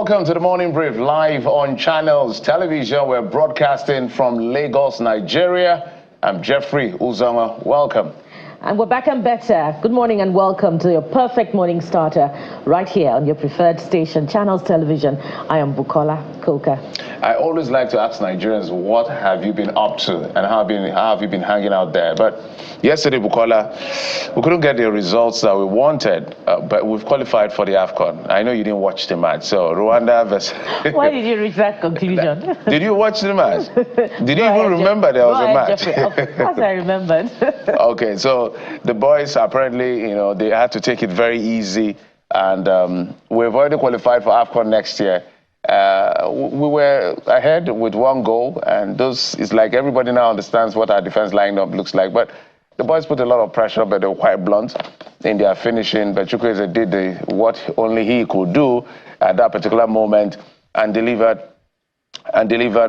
welcome to the Morning Brief live on Channels Television. We're broadcasting from Lagos, Nigeria. I'm Jeffrey Uzoma. Welcome. And we're back and better. Good morning and welcome to your perfect morning starter right here on your preferred station, Channels Television. I am Bukola Koka. I always like to ask Nigerians, what have you been up to and how have you been hanging out there? But yesterday, Bukola, we couldn't get the results that we wanted, but we've qualified for the AFCON. I know you didn't watch the match, so Rwanda versus... Why did you reach that conclusion? Did you watch the match? Did you even remember there was a match? Jeffrey. Of course I remembered. Okay, so the boys apparently, they had to take it very easy, and we've already qualified for AFCON next year. We were ahead with 1 goal, and it's like everybody now understands what our defense lineup looks like. But the boys put a lot of pressure, but they were quite blunt in their finishing. But Chukwueze did what only he could do at that particular moment and delivered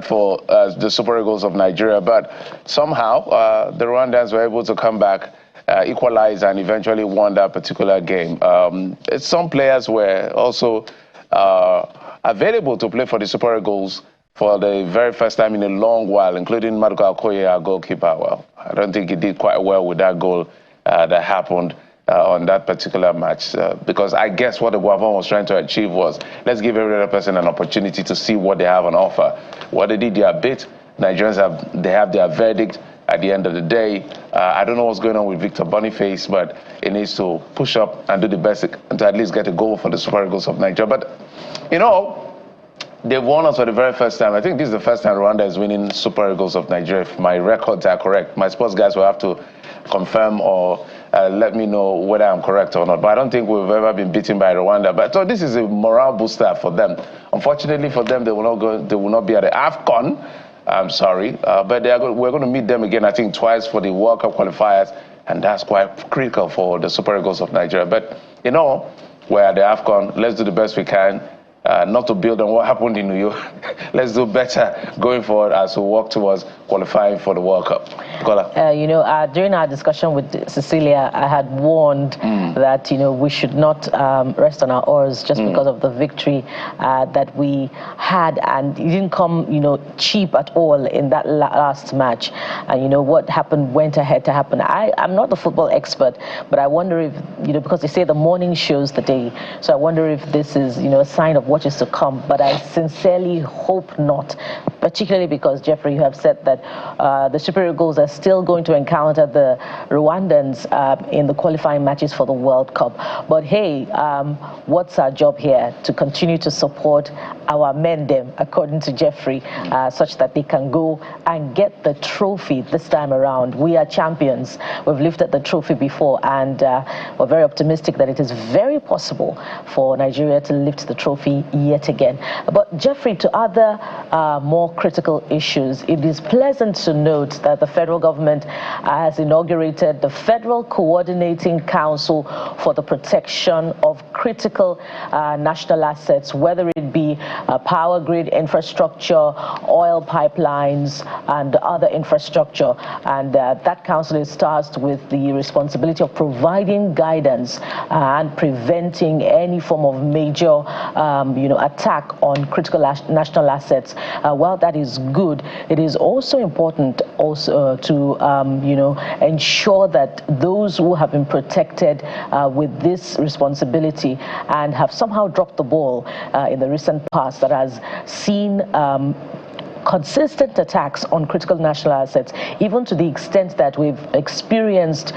for the Super Eagles of Nigeria. But somehow the Rwandans were able to come back, equalize, and eventually won that particular game. Some players were also available to play for the Super Eagles for the very first time in a long while, including Maduka Okoye, our goalkeeper. Well, I don't think he did quite well with that goal that happened on that particular match, because I guess what the Guavon was trying to achieve was, let's give every other person an opportunity to see what they have on offer. Well, they did their bit. Nigerians have their verdict at the end of the day. I don't know what's going on with Victor Boniface, but he needs to push up and do the best to at least get a goal for the Super Eagles of Nigeria. But, they've won us for the very first time. I think this is the first time Rwanda is winning Super Eagles of Nigeria, if my records are correct. My sports guys will have to confirm or let me know whether I'm correct or not. But I don't think we've ever been beaten by Rwanda. But so this is a morale booster for them. Unfortunately for them, they will not be at the AFCON. I'm sorry, but we're going to meet them again, I think, twice for the World Cup qualifiers, and that's quite critical for the Super Eagles of Nigeria. But, we're at the AFCON. Let's do the best we can, not to build on what happened in New York. Let's do better going forward as we work towards qualifying for the World Cup. During our discussion with Cecilia, I had warned that, we should not rest on our oars just because of the victory that we had, and it didn't come, cheap at all in that last match. And, what happened went ahead to happen. I'm not the football expert, but I wonder if, because they say the morning shows the day, so I wonder if this is, a sign of what is to come. But I sincerely hope not, particularly because, Jeffrey, you have said that the Super Eagles are still going to encounter the Rwandans in the qualifying matches for the World Cup. But hey, what's our job here? To continue to support our men, them, according to Jeffrey, such that they can go and get the trophy this time around. We are champions. We've lifted the trophy before, and we're very optimistic that it is very possible for Nigeria to lift the trophy yet again. But Jeffrey, to other more critical issues, it is pleasant to note that the federal government has inaugurated the Federal Coordinating Council for the Protection of Critical National Assets, whether it be power grid infrastructure, oil pipelines, and other infrastructure. And that council is tasked with the responsibility of providing guidance and preventing any form of major attack on critical national assets. While that is good, it is also important to ensure that those who have been protected with this responsibility and have somehow dropped the ball in the recent past, that has seen consistent attacks on critical national assets, even to the extent that we've experienced,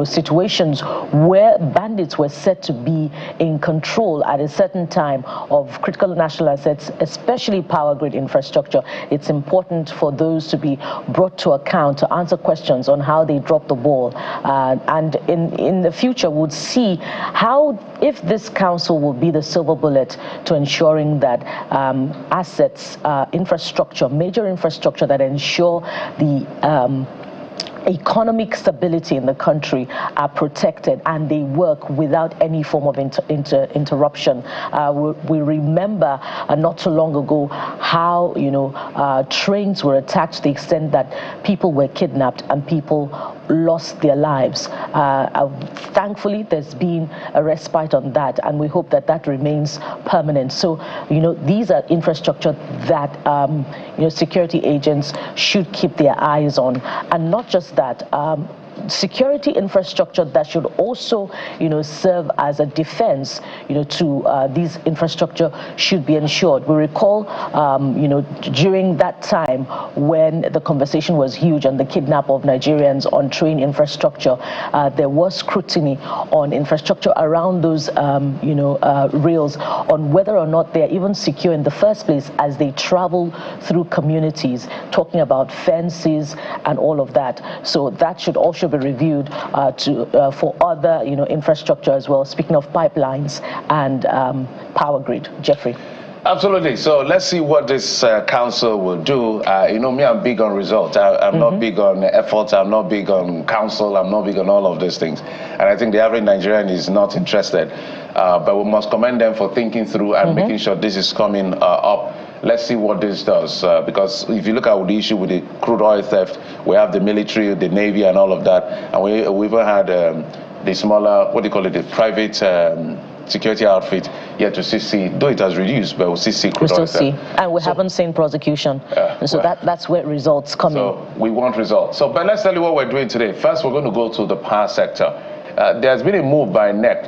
situations where bandits were said to be in control at a certain time of critical national assets, especially power grid infrastructure. It's important for those to be brought to account, to answer questions on how they dropped the ball. And in the future, we'll see if this council will be the silver bullet to ensuring that assets, major infrastructure that ensure the economic stability in the country are protected and they work without any form of interruption. We remember not too long ago how trains were attacked to the extent that people were kidnapped and people lost their lives. Thankfully, there's been a respite on that, and we hope that that remains permanent. So, these are infrastructure that security agents should keep their eyes on, and not just that. Security infrastructure that should also, serve as a defense, to these infrastructure should be ensured. We recall, during that time when the conversation was huge on the kidnap of Nigerians on train infrastructure, there was scrutiny on infrastructure around those, rails, on whether or not they're even secure in the first place as they travel through communities, talking about fences and all of that. So that should also be reviewed for other infrastructure as well, speaking of pipelines and power grid. Jeffrey. Absolutely. So let's see what this council will do. Me, I'm big on results. I'm not big on efforts. I'm not big on council. I'm not big on all of these things. And I think the average Nigerian is not interested. But we must commend them for thinking through and making sure this is coming up. Let's see what this does, because if you look at the issue with the crude oil theft, we have the military, the Navy, and all of that. And we even had the smaller, the private security outfit yet to see, though it has reduced, but we'll see crude oil theft. And we haven't seen prosecution. And so that's where results come in. So we want results. But let's tell you what we're doing today. First, we're going to go to the power sector. There's been a move by NEC,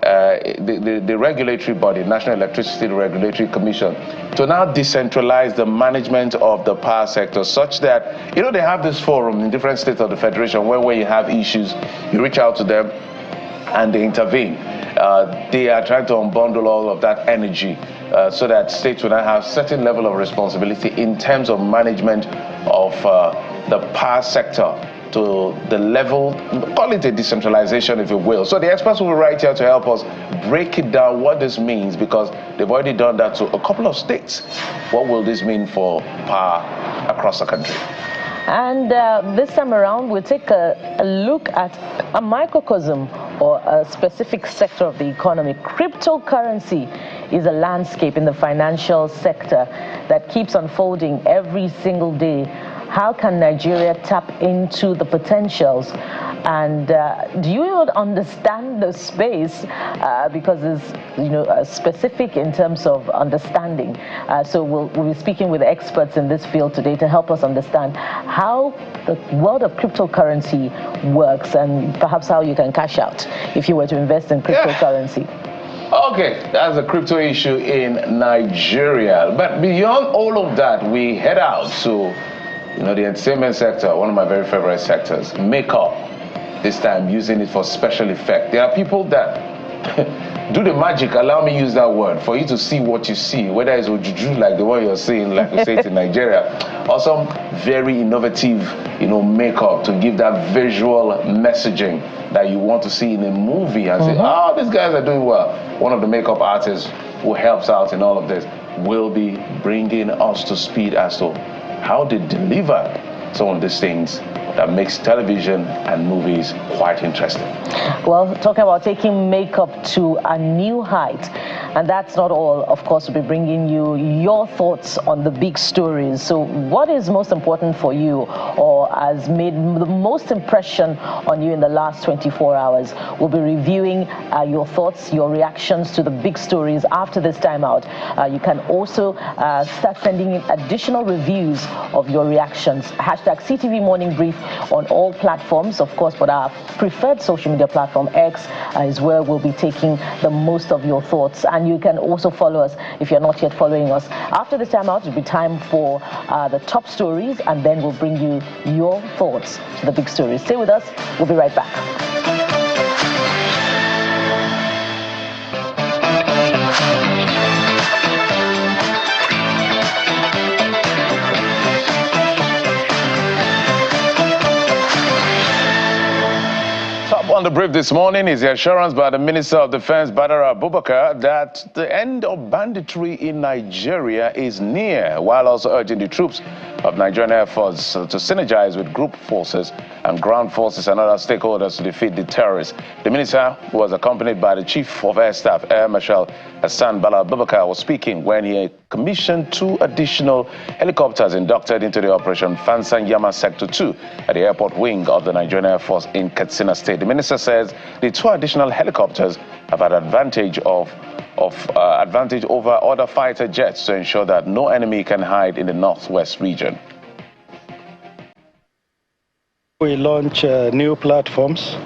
the regulatory body, National Electricity Regulatory Commission, to now decentralize the management of the power sector such that, they have this forum in different states of the Federation where you have issues, you reach out to them and they intervene. They are trying to unbundle all of that energy so that states will now have certain level of responsibility in terms of management of the power sector, to the level, call it a decentralization if you will. So the experts will be right here to help us break it down what this means, because they've already done that to a couple of states. What will this mean for power across the country? And this time around, we'll take a look at a microcosm or a specific sector of the economy. Cryptocurrency is a landscape in the financial sector that keeps unfolding every single day. How can Nigeria tap into the potentials? And do you even understand the space? Because it's specific in terms of understanding. So we'll be speaking with experts in this field today to help us understand how the world of cryptocurrency works and perhaps how you can cash out if you were to invest in cryptocurrency. Okay, that's a crypto issue in Nigeria. But beyond all of that, we head out to the entertainment sector, one of my very favorite sectors, makeup, this time using it for special effect. There are people that do the magic, allow me to use that word, for you to see what you see, whether it's ojuju like the one you're seeing, like we say it in Nigeria, or some very innovative, makeup to give that visual messaging that you want to see in a movie and say, these guys are doing well. One of the makeup artists who helps out in all of this will be bringing us to speed as to how they deliver some of these things that makes television and movies quite interesting. Well, talking about taking makeup to a new height, and that's not all. Of course, we'll be bringing you your thoughts on the big stories. So what is most important for you or has made the most impression on you in the last 24 hours? We'll be reviewing your thoughts, your reactions to the big stories after this time out. You can also start sending in additional reviews of your reactions. Hashtag CTV Morning Brief on all platforms, of course, but our preferred social media platform, X, is where we'll be taking the most of your thoughts. And you can also follow us if you're not yet following us. After this time out, it'll be time for the top stories, and then we'll bring you your thoughts to the big stories. Stay with us. We'll be right back. On the brief this morning is the assurance by the Minister of Defense, Badr Abubakar, that the end of banditry in Nigeria is near, while also urging the troops of Nigerian Air Force to synergize with group forces and ground forces and other stakeholders to defeat the terrorists. The minister, who was accompanied by the Chief of Air Staff, Air Marshal Hassan Bala Abubakar, was speaking when he commissioned 2 additional helicopters inducted into the Operation Fansan Yama Sector 2 at the airport wing of the Nigerian Air Force in Katsina State. The minister says the 2 additional helicopters have an advantage over other fighter jets to ensure that no enemy can hide in the northwest region. We launch new platforms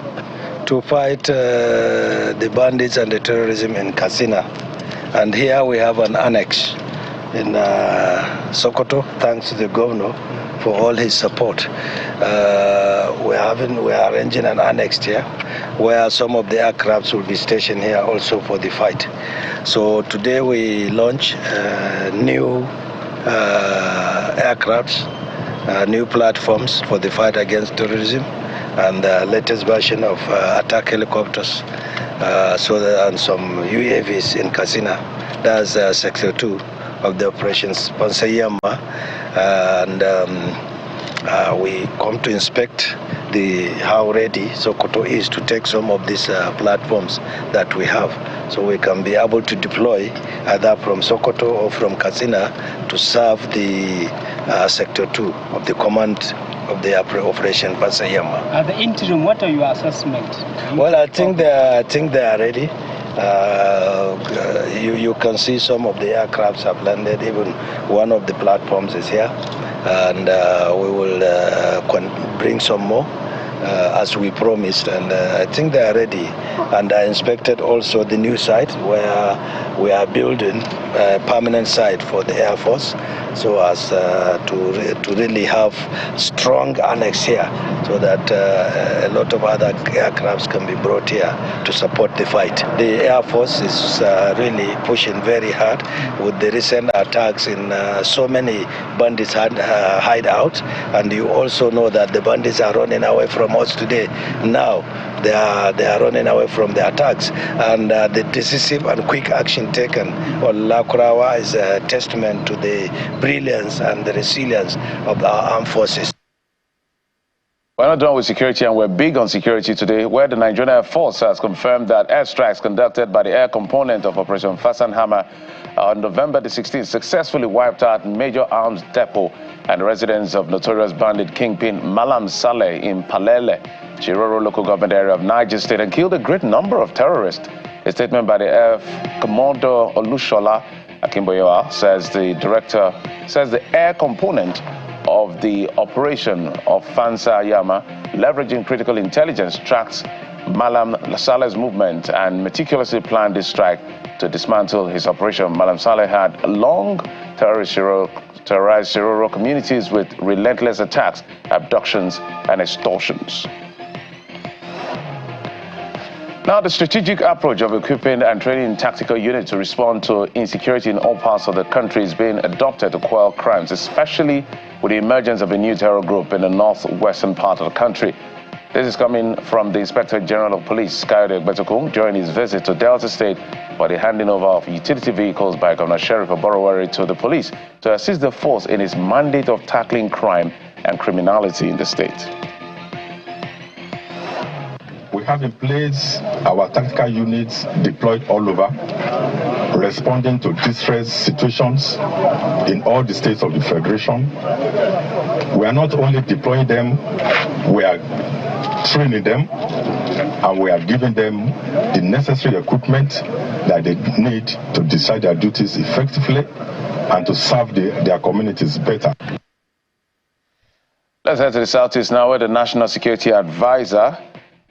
to fight the bandits and the terrorism in Katsina. And here we have an annex in Sokoto, thanks to the governor for all his support. We are arranging an annex here where some of the aircrafts will be stationed here also for the fight. So today we launch new aircrafts, new platforms for the fight against terrorism, and the latest version of attack helicopters, and some UAVs in Katsina. That's Sector 2 of the operations Pansayama, and we come to inspect how ready Sokoto is to take some of these platforms that we have, so we can be able to deploy either from Sokoto or from Katsina to serve the Sector 2 of the command of the operation Pansayama. At the interim, what are your assessment? Well, I think they are ready. You can see some of the aircrafts have landed. Even one of the platforms is here, and we will bring some more as we promised. And I think they are ready. And I inspected also the new site where we are building a permanent site for the Air Force, so as to really have strong annex here, so that a lot of other aircrafts can be brought here to support the fight. The Air Force is really pushing very hard with the recent attacks in so many bandits hideouts, and you also know that the bandits are running away from us today. Now they are running away from the attacks, and the decisive and quick action taken on Lakurawa is a testament to the brilliance and the resilience of our armed forces. We're not done with security, and we're big on security today, where the Nigerian Air Force has confirmed that airstrikes conducted by the air component of Operation Fansan Yama on November the 16th successfully wiped out major arms depot and residence of notorious bandit kingpin Malam Saleh in Palele, Chiroro local government area of Niger State, and killed a great number of terrorists. A statement by the Air Commodore Olushola Akimboyewa says the air component of the operation of Fansan Yama, leveraging critical intelligence, tracked Malam Saleh's movement and meticulously planned this strike to dismantle his operation. Malam Saleh had long terrorized Shiroro communities with relentless attacks, abductions, and extortions. Now, the strategic approach of equipping and training tactical units to respond to insecurity in all parts of the country is being adopted to quell crimes, especially with the emergence of a new terror group in the northwestern part of the country. This is coming from the Inspector General of Police, Kayode Gbetukun, during his visit to Delta State for the handing over of utility vehicles by Governor Sheriff Oborowere to the police to assist the force in its mandate of tackling crime and criminality in the state. We have in place our tactical units deployed all over, responding to distress situations in all the states of the Federation. We are not only deploying them, we are training them, and we are giving them the necessary equipment that they need to discharge their duties effectively and to serve their communities better. Let's head to the Southeast now, where the National Security Advisor,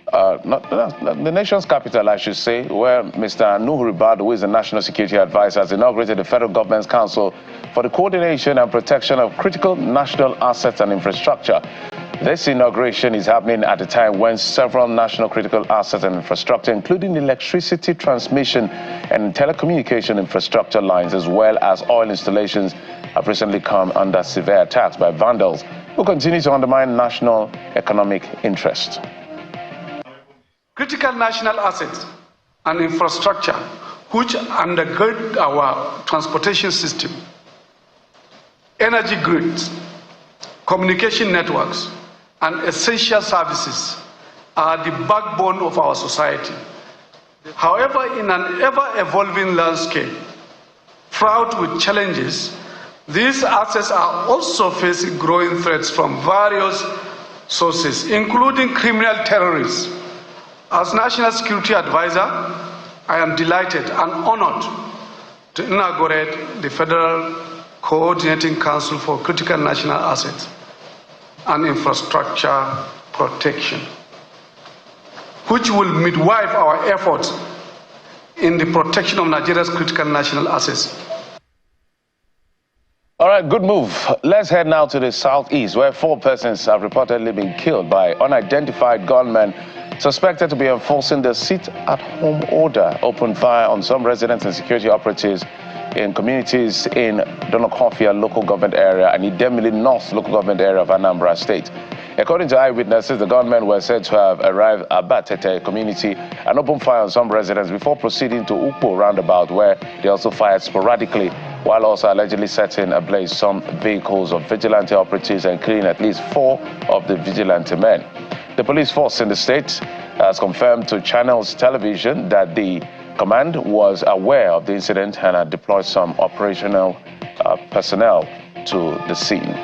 the nation's capital, I should say, where Mr. Nuhu Ribadu, who is the National Security Advisor, has inaugurated the Federal Government's Council for the Coordination and Protection of Critical National Assets and Infrastructure. This inauguration is happening at a time when several national critical assets and infrastructure, including electricity transmission and telecommunication infrastructure lines, as well as oil installations, have recently come under severe attacks by vandals who continue to undermine national economic interest. Critical national assets and infrastructure which undergird our transportation system, energy grids, communication networks, and essential services are the backbone of our society. However, in an ever-evolving landscape, fraught with challenges, these assets are also facing growing threats from various sources, including criminal terrorists. As National Security Advisor, I am delighted and honored to inaugurate the Federal Coordinating Council for Critical National Assets and Infrastructure Protection, which will midwife our efforts in the protection of Nigeria's critical national assets. All right, good move. Let's head now to the southeast, where 4 persons have reportedly been killed by unidentified gunmen suspected to be enforcing the sit-at-home order, opened fire on some residents and security operatives in communities in Donokofia local government area and Idemili North local government area of Anambra State. According to eyewitnesses, the gunmen were said to have arrived at Batete community and opened fire on some residents before proceeding to Ukpo roundabout, where they also fired sporadically, while also allegedly setting ablaze some vehicles of vigilante operatives and killing at least 4 of the vigilante men. The police force in the state has confirmed to Channels Television that the command was aware of the incident and had deployed some operational personnel to the scene.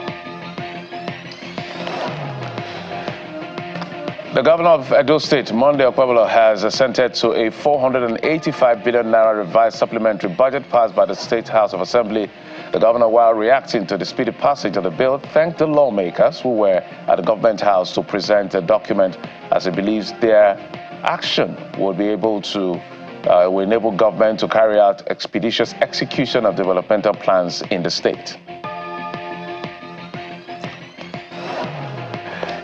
The governor of Edo State, Monday Okpebolo, has assented to a 485 billion naira revised supplementary budget passed by the State House of Assembly. The governor, while reacting to the speedy passage of the bill, thanked the lawmakers who were at the government house to present a document, as he believes their action will be able to will enable government to carry out expeditious execution of developmental plans in the state.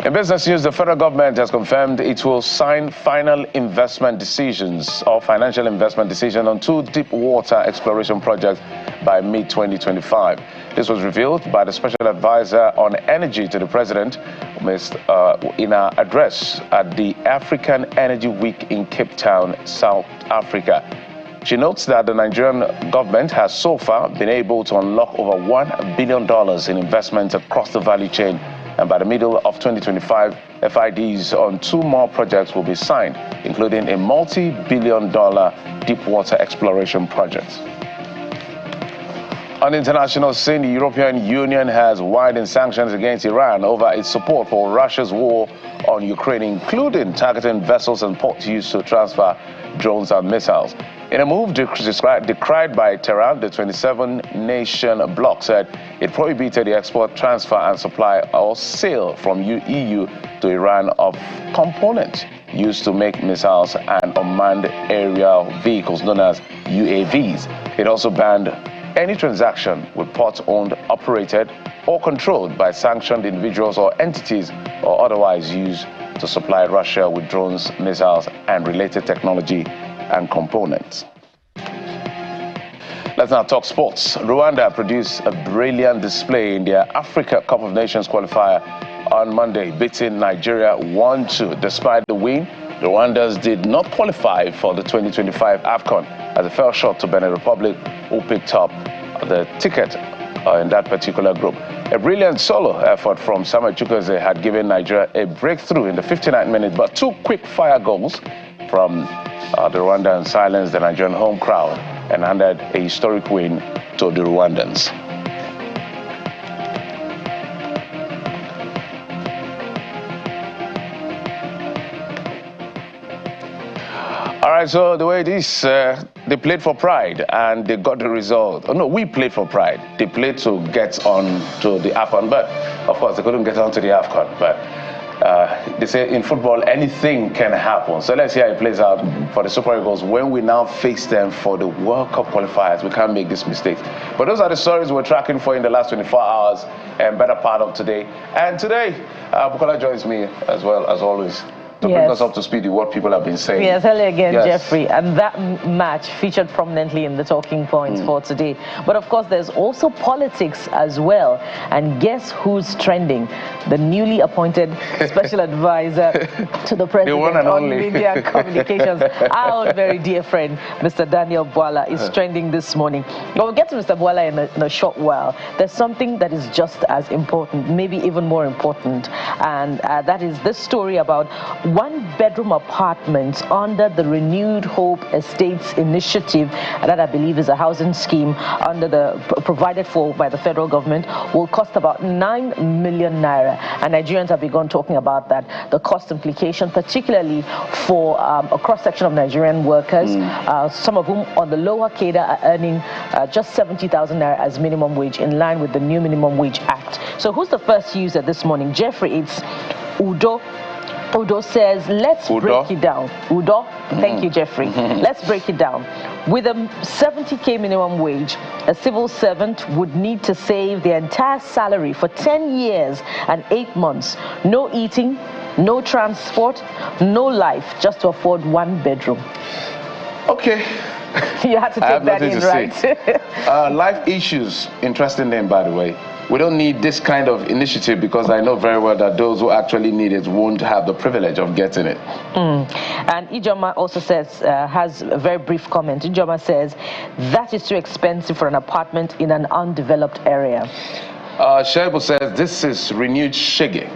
In business news, the federal government has confirmed it will sign final investment decisions or financial investment decision on 2 deep water exploration projects by mid-2025. This was revealed by the special advisor on energy to the president in her address at the African Energy Week in Cape Town, South Africa. She notes that the Nigerian government has so far been able to unlock over $1 billion in investments across the value chain, and by the middle of 2025, FIDs on 2 more projects will be signed, including a multi-billion-dollar deep water exploration project. On the international scene, the European Union has widened sanctions against Iran over its support for Russia's war on Ukraine, including targeting vessels and ports used to transfer drones and missiles. In a move decried by Tehran, the 27-nation bloc said it prohibited the export, transfer, and supply or sale from EU to Iran of components used to make missiles and unmanned aerial vehicles known as UAVs. It also banned any transaction with ports owned, operated, or controlled by sanctioned individuals or entities or otherwise used to supply Russia with drones, missiles, and related technology and components. Let's now talk sports. Rwanda produced a brilliant display in their Africa Cup of Nations qualifier on Monday, beating Nigeria 1-2. Despite the win, the Rwandans did not qualify for the 2025 AFCON as they fell short to Benin Republic, who picked up the ticket in that particular group. A brilliant solo effort from Samuel Chukwueze had given Nigeria a breakthrough in the 59th minute, but 2 quick-fire goals from the Rwandan silenced the Nigerian home crowd and handed a historic win to the Rwandans. All right, so the way it is, they played for pride and they got the result. Oh, no, we played for pride. They played to get on to the AFCON, but of course they couldn't get on to the AFCON. But they say in football, anything can happen. So let's see how it plays out for the Super Eagles when we now face them for the World Cup qualifiers. We can't make these mistakes. But those are the stories we're tracking for in the last 24 hours and better part of today. And today, Bukola joins me as well as always. to bring us up to speed with what people have been saying. Yes, hello again, Jeffrey. And that match featured prominently in the talking points for today. But of course, there's also politics as well. And guess who's trending? The newly appointed special advisor to the president on media and communications. Our very dear friend, Mr. Daniel Bwala, is trending this morning. But we'll get to Mr. Bwala in a short while. There's something that is just as important, maybe even more important, and that is this story about one-bedroom apartments under the Renewed Hope Estates initiative that I believe is a housing scheme under the provided for by the federal government will cost about 9 million naira, and Nigerians have begun talking about that, the cost implication, particularly for a cross-section of Nigerian workers, some of whom on the lower cadre are earning just 70,000 naira as minimum wage in line with the new Minimum Wage Act. So who's the first user this morning? Jeffrey, it's Udo. Udo says, let's break it down. Udo, thank you, Jeffrey. Let's break it down. With a 70K minimum wage, a civil servant would need to save their entire salary for 10 years and 8 months. No eating, no transport, no life, just to afford one bedroom. Okay. You had to take that in, right? Life issues, interesting name, by the way. We don't need this kind of initiative because I know very well that those who actually need it won't have the privilege of getting it. And Ijoma also says, has a very brief comment. Ijoma says, that is too expensive for an apartment in an undeveloped area. Shaibu says, this is renewed shege.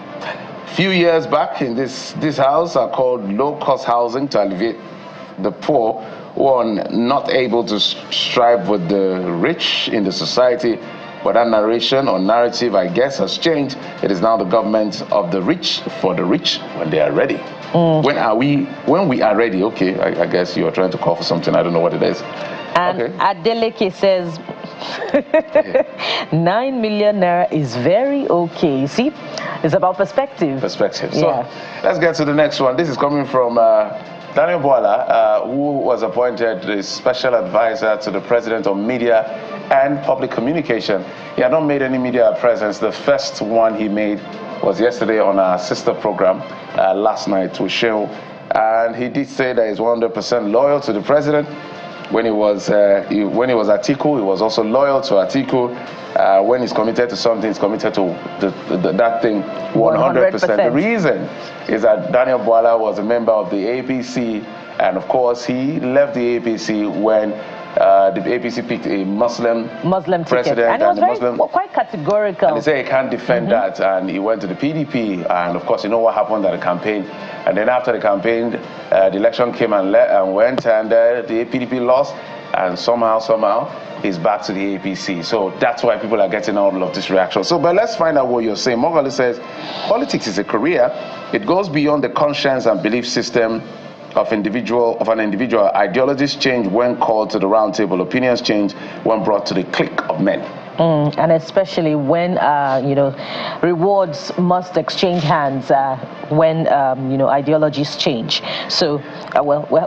Few years back in this house are called low-cost housing to alleviate the poor, one not able to strive with the rich in the society. But that narration or narrative, I guess, has changed. It is now the government of the rich for the rich when they are ready. When we are ready, okay, I guess you are trying to call for something. I don't know what it is. And Adeleke says, 9 million naira is very okay. You see, it's about perspective. Perspective. So let's get to the next one. This is coming from Daniel Bwala, who was appointed the special advisor to the president on media and public communication. He had not made any media presence. The first one he made was yesterday on our sister program last night with Shehu. And he did say that he's 100% loyal to the president. When he was Atiku, he was also loyal to Atiku. When he's committed to something, he's committed to that thing 100%. The reason is that Daniel Bwala was a member of the APC, and of course he left the APC when the APC picked a Muslim president, and he was quite categorical. And they say he can't defend that, and he went to the PDP, and of course you know what happened at the campaign. And then after the campaign, the election came and went, and the PDP lost, and somehow he's back to the APC. So that's why people are getting all of this reaction. So, but let's find out what you're saying. Mogali says, politics is a career. It goes beyond the conscience and belief system of an individual. Ideologies change when called to the round table. Opinions change when brought to the clique of men. And especially when, rewards must exchange hands when, ideologies change. So,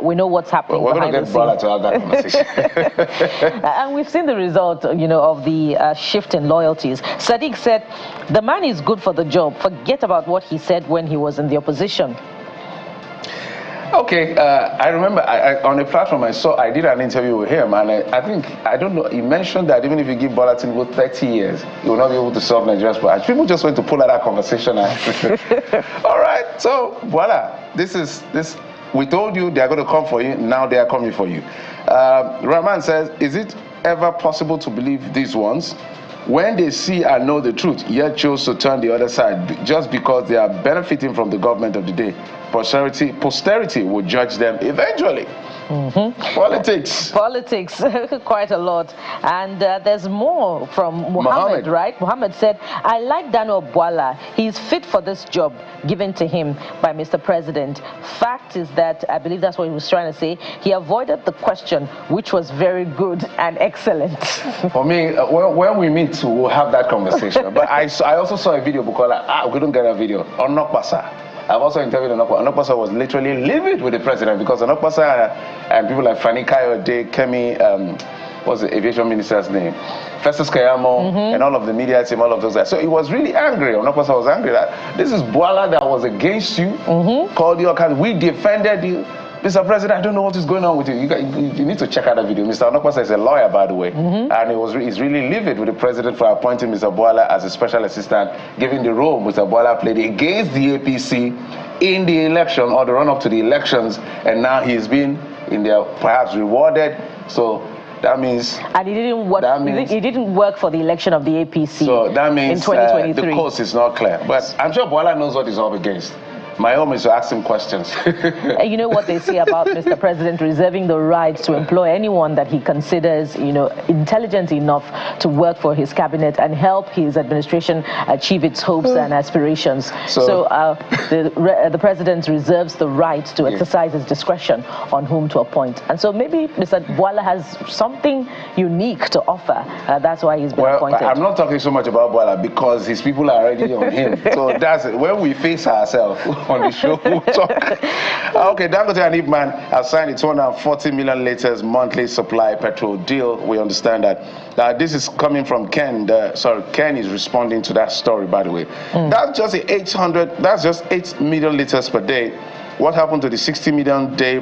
we know what's happening. We're going to get Bwala to have that conversation. And we've seen the result, of the shift in loyalties. Sadiq said, the man is good for the job. Forget about what he said when he was in the opposition. Okay, I remember on a platform I did an interview with him, and I don't know, he mentioned that even if you give Bola Tinubu 30 years, he will not be able to solve Nigeria's problems. People just went to pull out that conversation. All right, so voila, we told you they are going to come for you, now they are coming for you. Rahman says, is it ever possible to believe these ones? When they see and know the truth, yet chose to turn the other side just because they are benefiting from the government of the day. Posterity will judge them eventually. Politics, quite a lot. And there's more from Muhammad, right? Muhammad said, I like Daniel Bwala. He's fit for this job given to him by Mr. President. Fact is that, I believe that's what he was trying to say, he avoided the question, which was very good and excellent. For me, when we meet, we'll have that conversation. But I also saw a video because we couldn't get a video on Nokpasa. I've also interviewed Onokpasa. Onokpasa was literally livid with the president because Onokpasa and people like Fani Kayode, Kemi what's the aviation minister's name? Festus Kayamo, and all of the media team, all of those guys. So he was really angry. Of course, I was angry that this is Boala that was against you, called you, we defended you. Mr. President, I don't know what is going on with you. You need to check out that video. Mr. Onokwasa is a lawyer, by the way, and he's really livid with the president for appointing Mr. Boala as a special assistant, given the role Mr. Boala played against the APC in the election or the run-up to the elections, and now he's been in there perhaps rewarded. So that means... And he didn't work, he didn't work for the election of the APC. So that means in 2023. The course is not clear. But I'm sure Boala knows what he's up against. My home is to ask him questions. You know what they say about Mr. President reserving the right to employ anyone that he considers, intelligent enough to work for his cabinet and help his administration achieve its hopes and aspirations. So the president reserves the right to exercise his discretion on whom to appoint. And so maybe Mr. Boala has something unique to offer. That's why he's been appointed. I'm not talking so much about Boala because his people are already on him. So that's it. When we face ourselves on the show, we'll talk. Okay, Dangote and Ipman have signed a 240 million liters monthly supply petrol deal. We understand that. This is coming from Ken. Ken is responding to that story, by the way. That's just 8 million liters per day. What happened to the 60 million day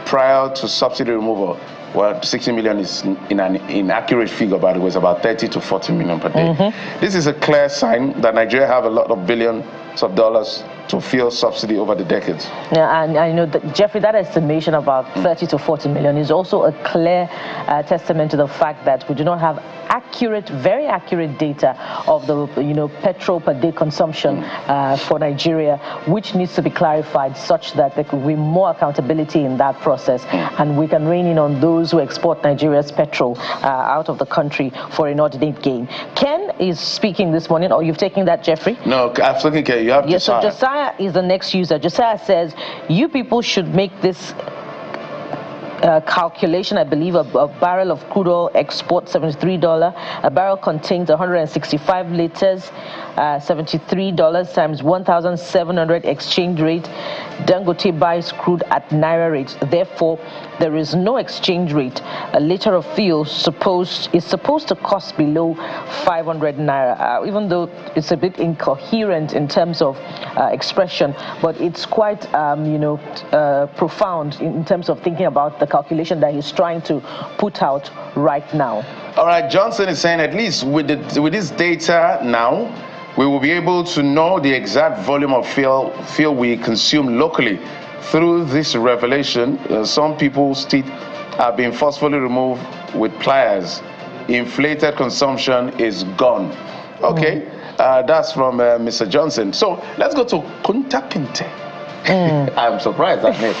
prior to subsidy removal? Well, 60 million is in an inaccurate figure, by the way. It's about 30 to 40 million per day. This is a clear sign that Nigeria have a lot of billions of dollars to fuel subsidy over the decades. Yeah, and I know that, Jeffrey, that estimation of about 30 to 40 million is also a clear testament to the fact that we do not have very accurate data of the petrol per day consumption for Nigeria, which needs to be clarified such that there could be more accountability in that process, and we can rein in on those who export Nigeria's petrol out of the country for inordinate gain. Ken is speaking this morning, or you've taken that, Jeffrey? No, I've taken care. You have to. Yes, so Josiah is the next user. Josiah says, you people should make this calculation. I believe a barrel of crude oil export $73. A barrel contains 165 liters, $73 times 1,700 exchange rate. Dangote buys crude at Naira rates. Therefore, there is no exchange rate. A liter of fuel is supposed to cost below 500 Naira, even though it's a bit incoherent in terms of expression, but it's quite, profound in terms of thinking about the calculation that he's trying to put out right now. All right, Johnson is saying at least with this data now, we will be able to know the exact volume of fuel we consume locally. Through this revelation, some people's teeth are being forcefully removed with pliers. Inflated consumption is gone. Okay, that's from Mr. Johnson. So let's go to Kunta Kinte. I'm surprised at me.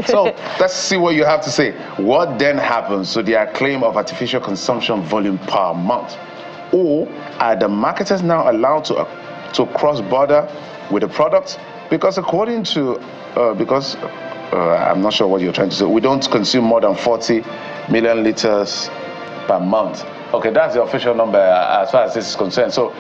So let's see what you have to say. What then happens to their claim of artificial consumption volume per month? Or are the marketers now allowed to cross border with the products? Because according to, I'm not sure what you're trying to say, we don't consume more than 40 million liters per month. Okay, that's the official number as far as this is concerned. So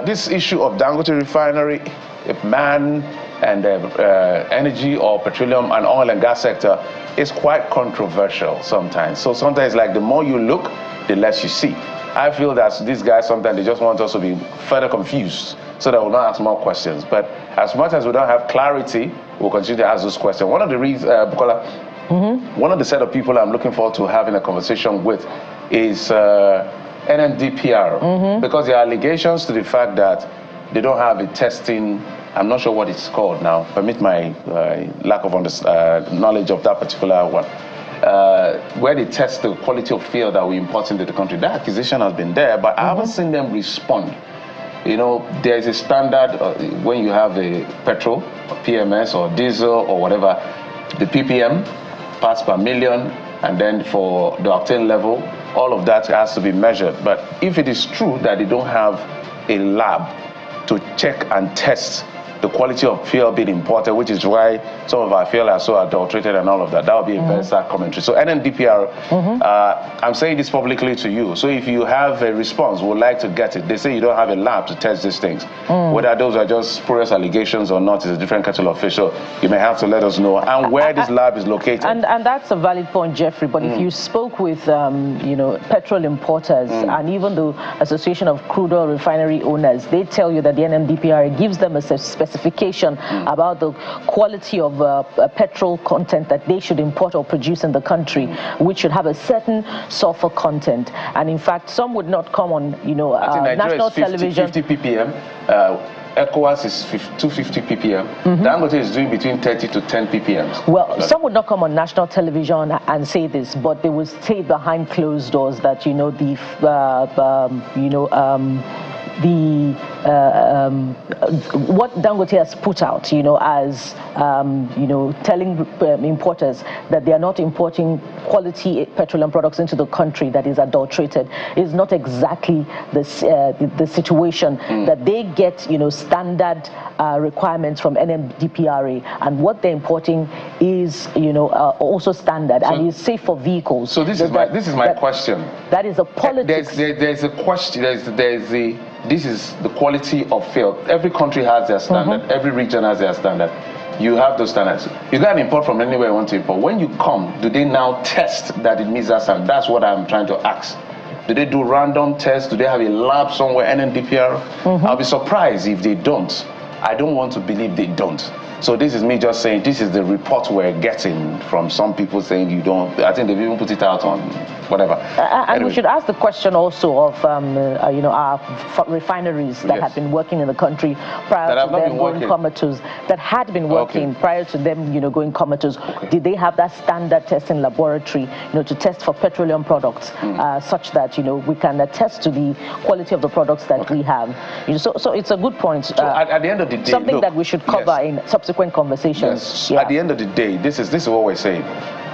this issue of Dangote refinery, Ipman, and energy or petroleum and oil and gas sector is quite controversial sometimes. So sometimes, like, the more you look, the less you see. I feel that these guys sometimes they just want us to be further confused so that we'll not ask more questions. But as much as we don't have clarity, we'll continue to ask those questions. One of the reasons, Bukola, one of the set of people I'm looking forward to having a conversation with is NMDPR, because there are allegations to the fact that they don't have a testing, I'm not sure what it's called now, permit my lack of knowledge of that particular one, where they test the quality of fuel that we import into the country. That accusation has been there, but I haven't seen them respond. There's a standard when you have a petrol, or PMS, or diesel, or whatever, the ppm, parts per million, and then for the octane level, all of that has to be measured. But if it is true that they don't have a lab to check and test the quality of fuel being imported, which is why some of our fuel are so adulterated and all of that. That would be a very sad commentary. So NNDPR, I'm saying this publicly to you. So if you have a response, would like to get it. They say you don't have a lab to test these things. Whether those are just spurious allegations or not is a different kettle of fish. So you may have to let us know and where this lab is located. And that's a valid point, Jeffrey. But if you spoke with petrol importers and even the Association of Crude Oil Refinery Owners, they tell you that the NMDPRA gives them a specification about the quality of petrol content that they should import or produce in the country, which should have a certain sulfur content. And in fact, some would not come on, national television. 50 ppm. ECOWAS is 250 ppm. Dangote is doing between 30 to 10 ppm. Well, some would not come on national television and say this, but they will stay behind closed doors that what Dangote has put out, as telling importers that they are not importing quality petroleum products into the country that is adulterated, is not exactly the situation. That they get standard requirements from NMDPRA, and what they're importing is also standard and is safe for vehicles. So this is my question. That is a politics. There's a question. This is the quality of fuel. Every country has their standard. Every region has their standard. You have those standards. You can't import from anywhere you want to import. When you come, do they now test that it meets that standard? That's what I'm trying to ask. Do they do random tests? Do they have a lab somewhere, NNDPR? I'll be surprised if they don't. I don't want to believe they don't. So this is me just saying, this is the report we're getting from some people saying you don't. I think they've even put it out on whatever. And anyway, we should ask the question also of our refineries that have been working in the country prior to them going comatose, that had been working prior to them going comatose. Did they have that standard testing laboratory to test for petroleum products such that we can attest to the quality of the products that we have? So it's a good point. So at the end of the day, something that we should cover in subsequent conversations. Yes. At the end of the day, this is what we're saying.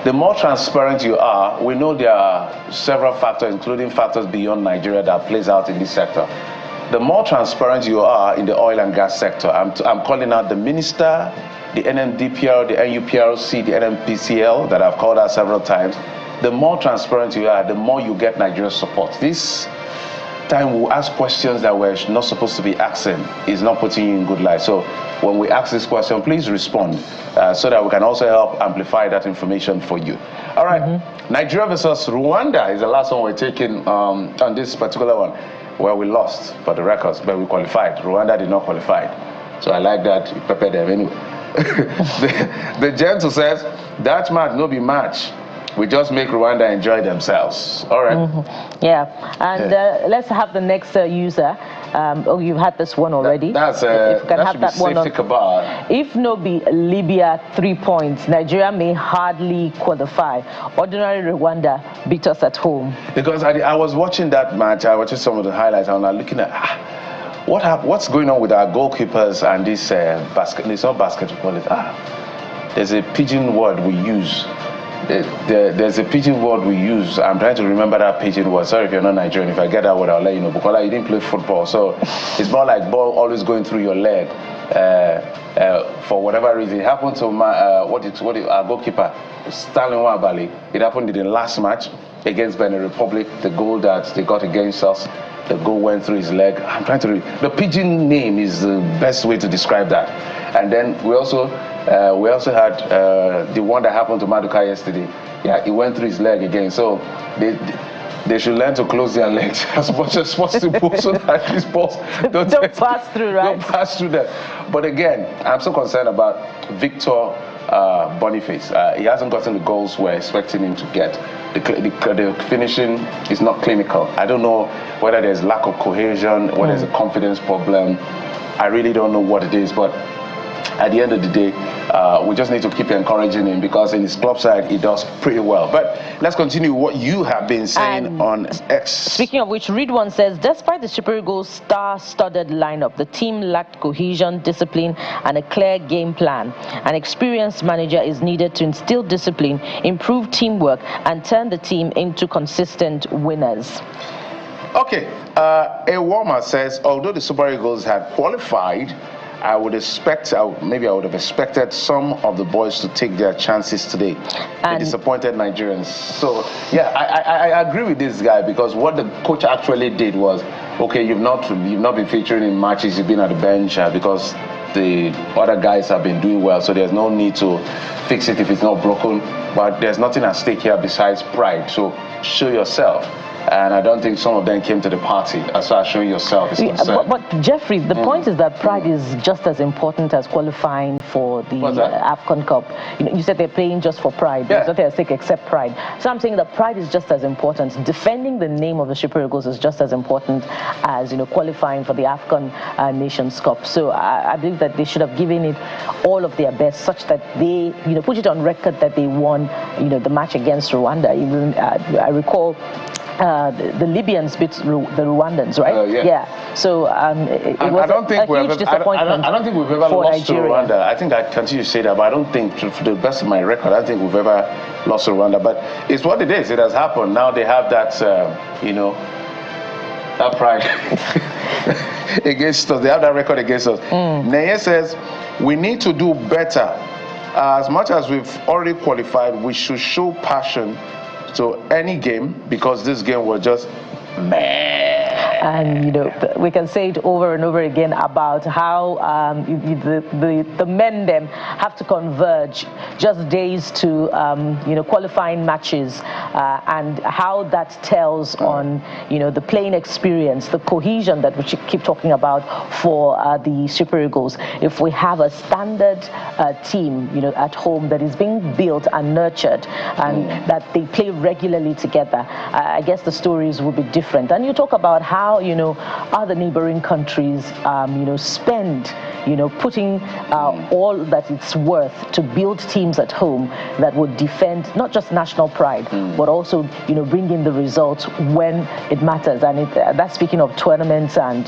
The more transparent you are, we know there are several factors, including factors beyond Nigeria, that plays out in this sector. The more transparent you are in the oil and gas sector, I'm calling out the minister, the NNDPR, the NUPRC, the NNPCL, that I've called out several times. The more transparent you are, the more you get Nigeria's support. This time we'll ask questions that we're not supposed to be asking. Is not putting you in good light. So when we ask this question, please respond so that we can also help amplify that information for you. All right, Nigeria versus Rwanda is the last one we're taking on this particular one, where we lost for the records, but we qualified. Rwanda did not qualify. So I like that. You prepare them anyway. the gentle says, that match no be match. We just make Rwanda enjoy themselves. All right. Yeah. And let's have the next user. Oh, you've had this one already. If you can have that one. If no be Libya 3 points, Nigeria may hardly qualify. Ordinary Rwanda beat us at home. Because I was watching that match. I was watching some of the highlights, and I'm looking at what's going on with our goalkeepers and this basket. It's not basketball. There's a pidgin word we use. There's a pidgin word we use. I'm trying to remember that pidgin word. Sorry if you're not Nigerian. If I get that word, I'll let you know. Because you didn't play football, so it's more like ball always going through your leg. For whatever reason, it happened to our goalkeeper, Stanley Nwabali. It happened in the last match against Benin Republic. The goal that they got against us, the goal went through his leg. I'm trying to read. The pidgin name is the best way to describe that. And then we also had the one that happened to Maduka yesterday. Yeah, it went through his leg again. So they should learn to close their legs as much as possible so that these balls don't pass through, right? Don't pass through them. But again, I'm so concerned about Victor Boniface. He hasn't gotten the goals we're expecting him to get. The finishing is not clinical. I don't know whether there's lack of cohesion, whether there's a confidence problem. I really don't know what it is, but at the end of the day, we just need to keep encouraging him, because in his club side, he does pretty well. But let's continue what you have been saying on X. Speaking of which, Read One says, despite the Super Eagles' star-studded lineup, the team lacked cohesion, discipline, and a clear game plan. An experienced manager is needed to instill discipline, improve teamwork, and turn the team into consistent winners. Okay, a warmer says, although the Super Eagles had qualified, I would expect, maybe I would have expected some of the boys to take their chances today. The disappointed Nigerians. So, yeah, I agree with this guy, because what the coach actually did was, okay, you've not been featuring in matches, you've been at the bench because the other guys have been doing well, so there's no need to fix it if it's not broken. But there's nothing at stake here besides pride. So show yourself. And I don't think some of them came to the party as far as showing yourself is concerned. But Jeffrey, the point is that pride is just as important as qualifying for the AFCON Cup. You said they're playing just for pride. There's nothing at stake except pride. So I'm saying that pride is just as important. Defending the name of the Super Eagles is just as important as qualifying for the AFCON Nations Cup. So I believe that they should have given it all of their best, such that they put it on record that they won the match against Rwanda. Even I recall. The Libyans beat the Rwandans, right? Yeah. So it was a huge disappointment. I don't think we've ever lost to Rwanda. I think I continue to say that, but I don't think, to the best of my record, I don't think we've ever lost to Rwanda. But it's what it is. It has happened. Now they have that, that pride against us. They have that record against us. Neye says we need to do better. As much as we've already qualified, we should show passion to any game, because this game was just meh. And we can say it over and over again about how the men them have to converge just days to qualifying matches, and how that tells on the playing experience, the cohesion that we keep talking about for the Super Eagles. If we have a standard team at home that is being built and nurtured, and that they play regularly together, I guess the stories will be different. And you talk about how other neighboring countries spend putting all that it's worth to build teams at home that would defend not just national pride, but also bring in the results when it matters. And that's speaking of tournaments and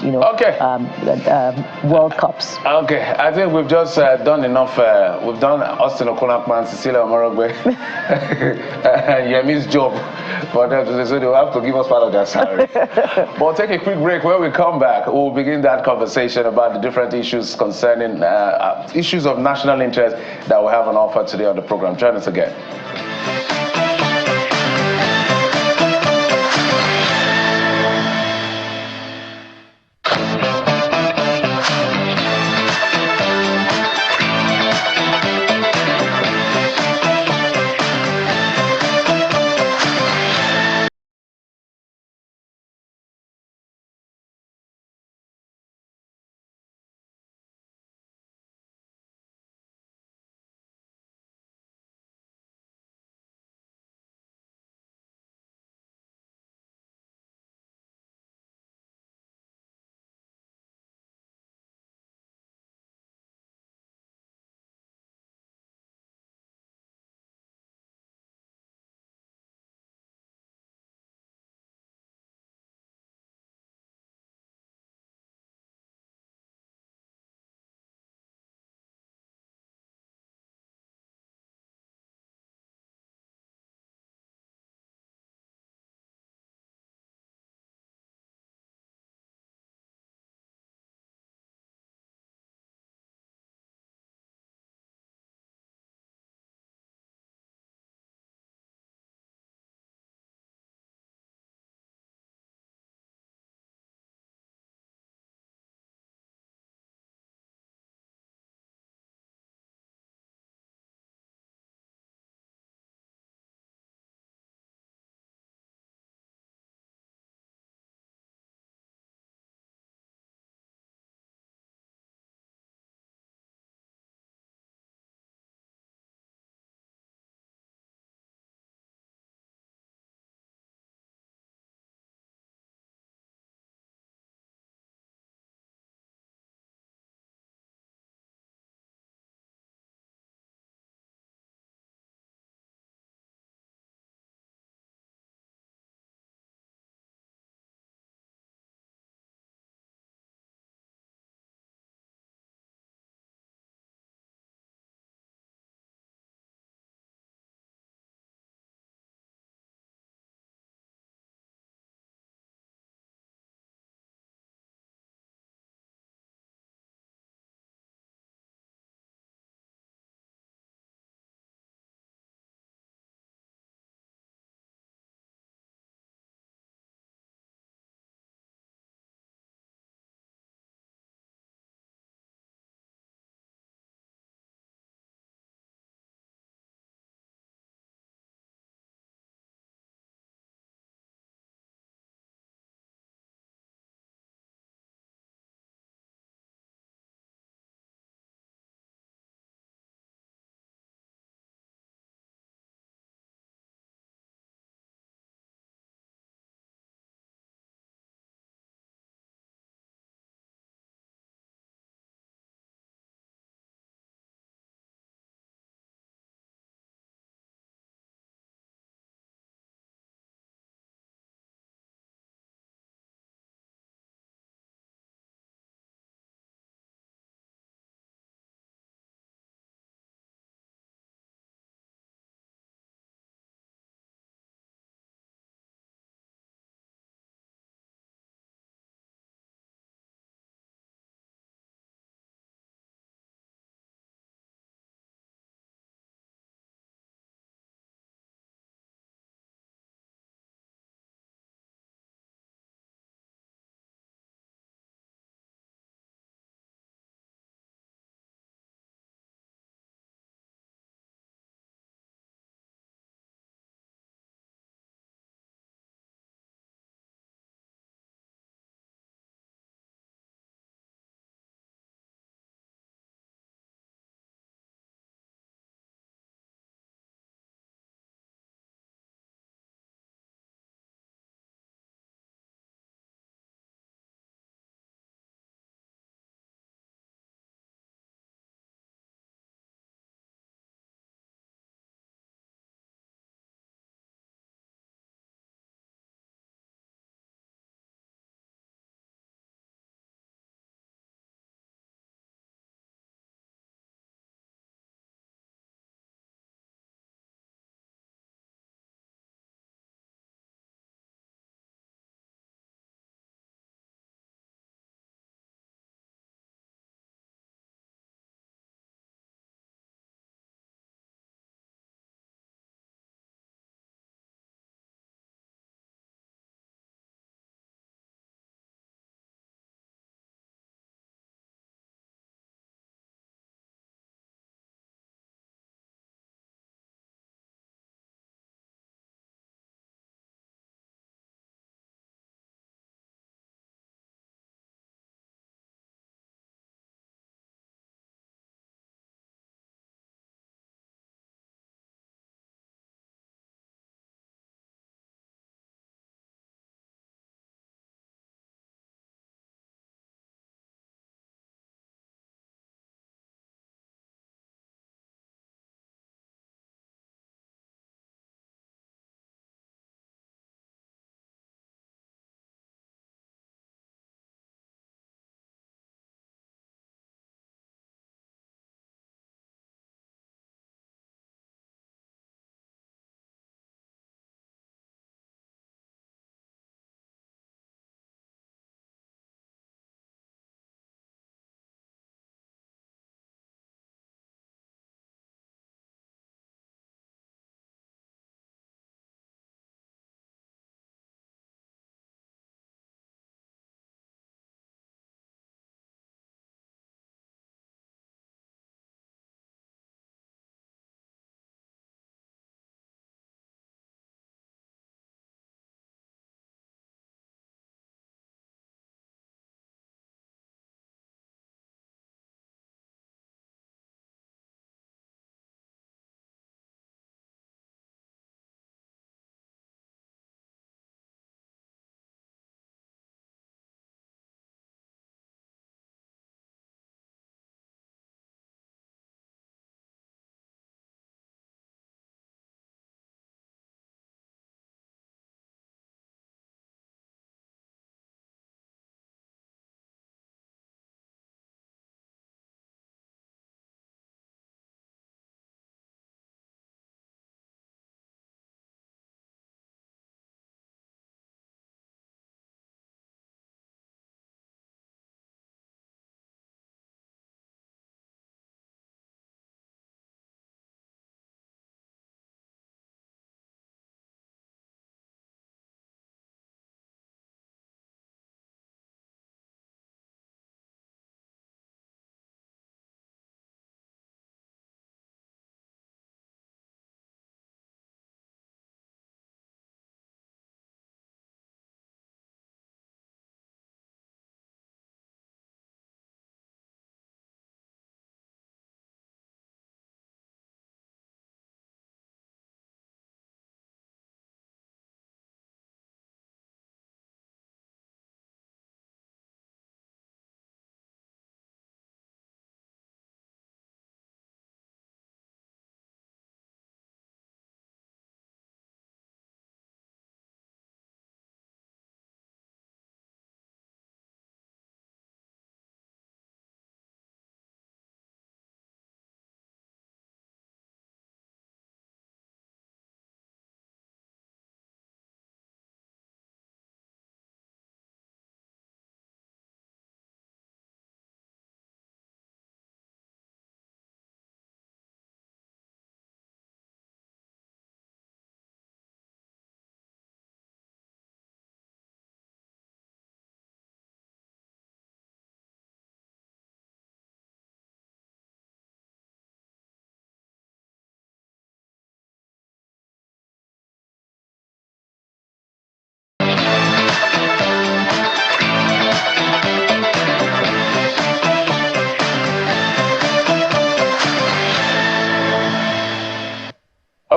World Cups. Okay, I think we've just done enough. We've done Austin Okonakman, Cecilia Omorogbe, and Yemi's job for them to say, so they'll have to give us part of their salary. We'll take a quick break. When we come back, we'll begin that conversation about the different issues concerning issues of national interest that we have on offer today on the program. Join us again.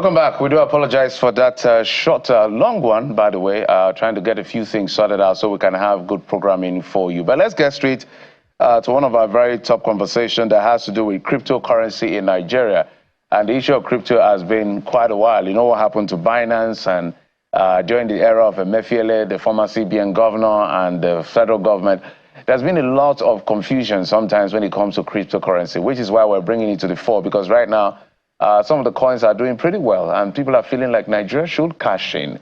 Welcome back. We do apologize for that short, long one, by the way, trying to get a few things sorted out so we can have good programming for you. But let's get straight to one of our very top conversations that has to do with cryptocurrency in Nigeria. And the issue of crypto has been quite a while. You know what happened to Binance and during the era of Emefiele, the former CBN governor, and the federal government. There's been a lot of confusion sometimes when it comes to cryptocurrency, which is why we're bringing it to the fore, because right now, some of the coins are doing pretty well, and people are feeling like Nigeria should cash in.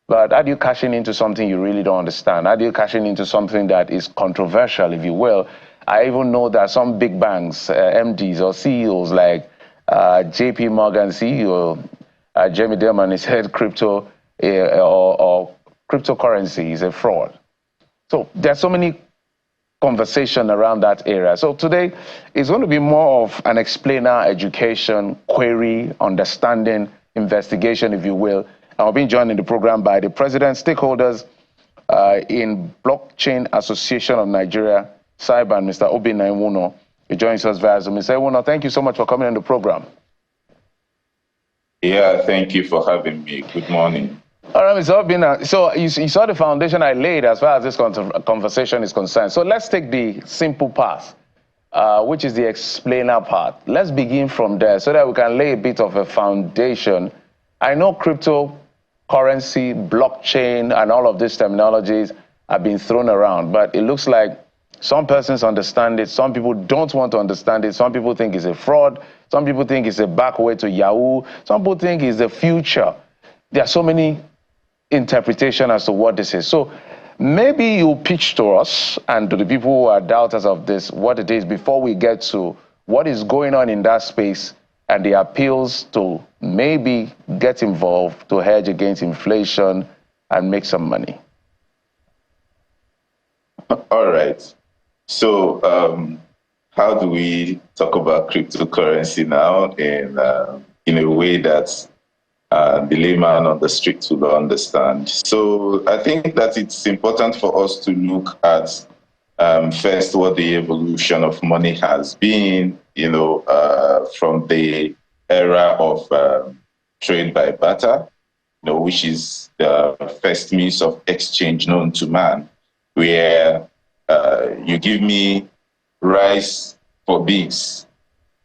But how do you cash in into something you really don't understand? How do you cash in into something that is controversial, if you will? I even know that some big banks, MDs or CEOs like JP Morgan CEO, Jamie Dimon, has said crypto or cryptocurrency is a fraud. So there's so many conversation around that area. So today is going to be more of an explainer, education, query, understanding, investigation, if you will. And we're being joined in the program by the president, stakeholders in Blockchain Association of Nigeria, Cyber, and Mr. Obi Naiwuno. He joins us via Zoom. Mr. Naiwuno, thank you so much for coming on the program. Yeah, thank you for having me. Good morning. All right, Mr. Obina, so you saw the foundation I laid as far as this conversation is concerned. So let's take the simple path, which is the explainer part. Let's begin from there so that we can lay a bit of a foundation. I know cryptocurrency, blockchain, and all of these terminologies have been thrown around, but it looks like some persons understand it, some people don't want to understand it, some people think it's a fraud, some people think it's a back way to Yahoo, some people think it's the future. There are so many interpretation as to what this is. So maybe you pitch to us and to the people who are doubters of this what it is before we get to what is going on in that space and the appeals to maybe get involved to hedge against inflation and make some money. All right. So how do we talk about cryptocurrency now in a way that's the layman on the street will understand? So I think that it's important for us to look at first what the evolution of money has been, from the era of trade by barter, which is the first means of exchange known to man, where you give me rice for beans,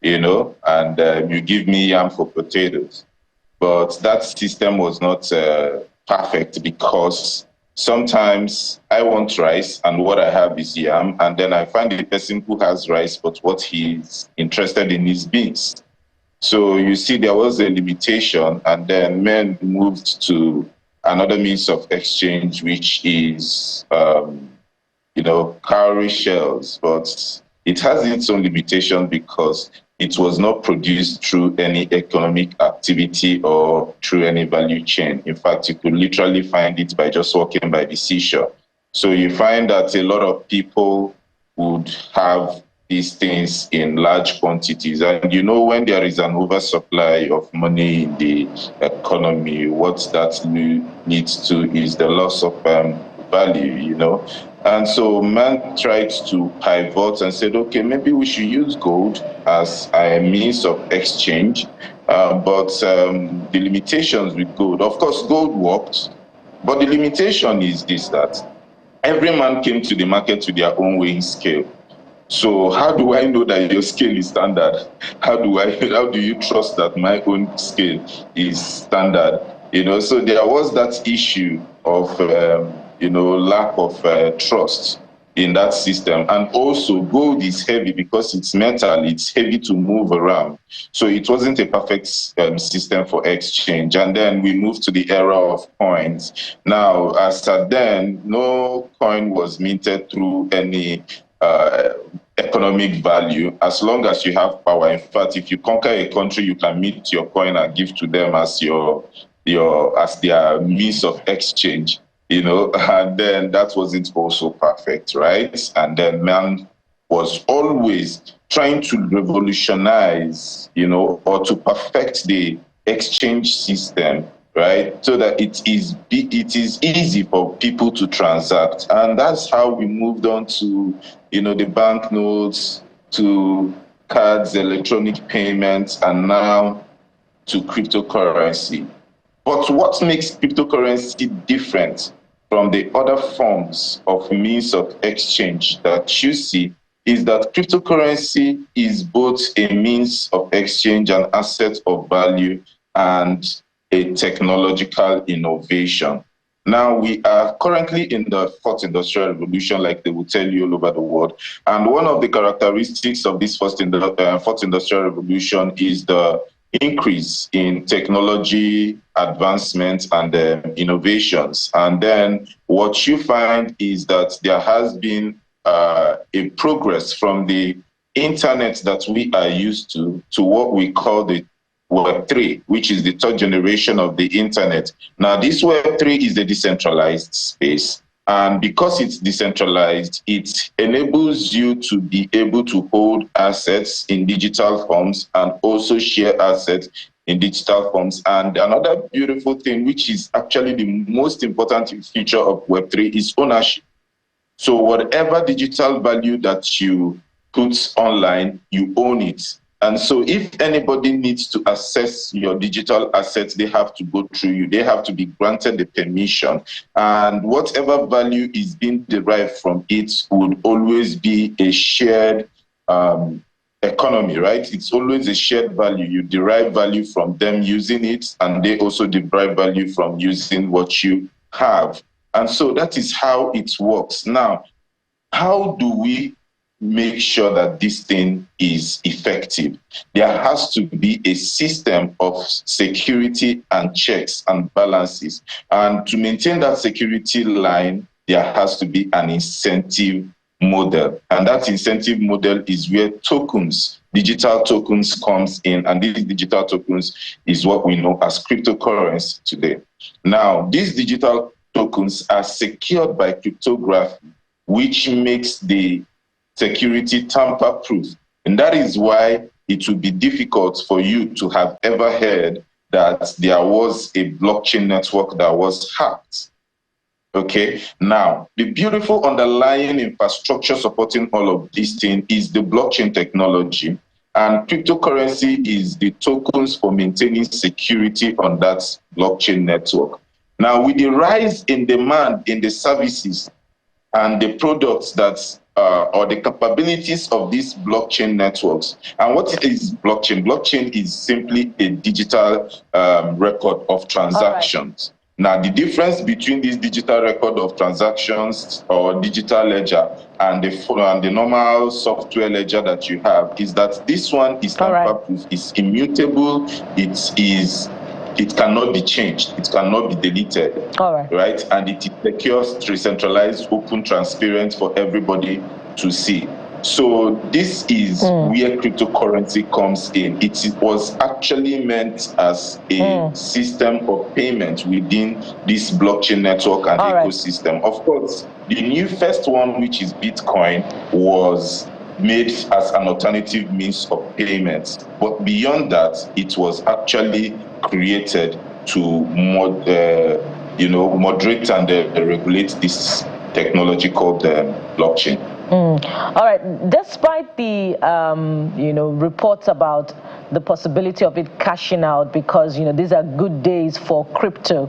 and you give me yam for potatoes. But that system was not perfect because sometimes I want rice and what I have is yam, and then I find the person who has rice, but what he's interested in is beans. So you see, there was a limitation, and then men moved to another means of exchange, which is, cowrie shells. But it has its own limitation because it was not produced through any economic activity or through any value chain. In fact, you could literally find it by just walking by the seashore. So you find that a lot of people would have these things in large quantities. And when there is an oversupply of money in the economy, what that leads to is the loss of value, And so man tried to pivot and said, okay, maybe we should use gold as a means of exchange. But the limitations with gold, of course, gold worked, but the limitation is this, that every man came to the market with their own weighing scale. So how do I know that your scale is standard? How do you trust that my own scale is standard? So there was that issue of lack of trust in that system. And also gold is heavy because it's metal, it's heavy to move around. So it wasn't a perfect system for exchange. And then we moved to the era of coins. Now, as at then, no coin was minted through any economic value as long as you have power. In fact, if you conquer a country, you can mint your coin and give to them as their means of exchange. And then that wasn't also perfect, right? And then man was always trying to revolutionize, or to perfect the exchange system, right? So that it is easy for people to transact. And that's how we moved on to, the banknotes, to cards, electronic payments, and now to cryptocurrency. But what makes cryptocurrency different from the other forms of means of exchange that you see is that cryptocurrency is both a means of exchange, an asset of value, and a technological innovation. Now, we are currently in the fourth industrial revolution, like they will tell you all over the world. And one of the characteristics of this fourth industrial revolution is the increase in technology advancements and innovations. And then what you find is that there has been a progress from the internet that we are used to what we call the Web3, which is the third generation of the internet. Now, this Web3 is a decentralized space. And because it's decentralized, it enables you to be able to hold assets in digital forms and also share assets in digital forms. And another beautiful thing, which is actually the most important feature of Web3, is ownership. So whatever digital value that you put online, you own it. And so if anybody needs to access your digital assets, they have to go through you. They have to be granted the permission. And whatever value is being derived from it would always be a shared economy, right? It's always a shared value. You derive value from them using it, and they also derive value from using what you have. And so that is how it works. Now, how do we make sure that this thing is effective? There has to be a system of security and checks and balances. And to maintain that security line, there has to be an incentive model. And that incentive model is where tokens, digital tokens comes in. And these digital tokens is what we know as cryptocurrency today. Now, these digital tokens are secured by cryptography, which makes the security tamper-proof. And that is why it would be difficult for you to have ever heard that there was a blockchain network that was hacked. Okay, now, the beautiful underlying infrastructure supporting all of these things is the blockchain technology. And cryptocurrency is the tokens for maintaining security on that blockchain network. Now, with the rise in demand in the services and the products that or the capabilities of these blockchain networks. And what is blockchain? Blockchain is simply a digital record of transactions. Now, the difference between this digital record of transactions or digital ledger and the normal software ledger that you have is that this one is tamper-proof, it's immutable, it cannot be changed, it cannot be deleted, right? And it is secure, decentralized, open, transparent for everybody to see. So this is where cryptocurrency comes in. It was actually meant as a system of payment within this blockchain network and ecosystem. Of course, the new first one, which is Bitcoin, was made as an alternative means of payment. But beyond that, it was actually created to moderate and regulate this technology called blockchain. All right. Despite the reports about the possibility of it cashing out because these are good days for crypto,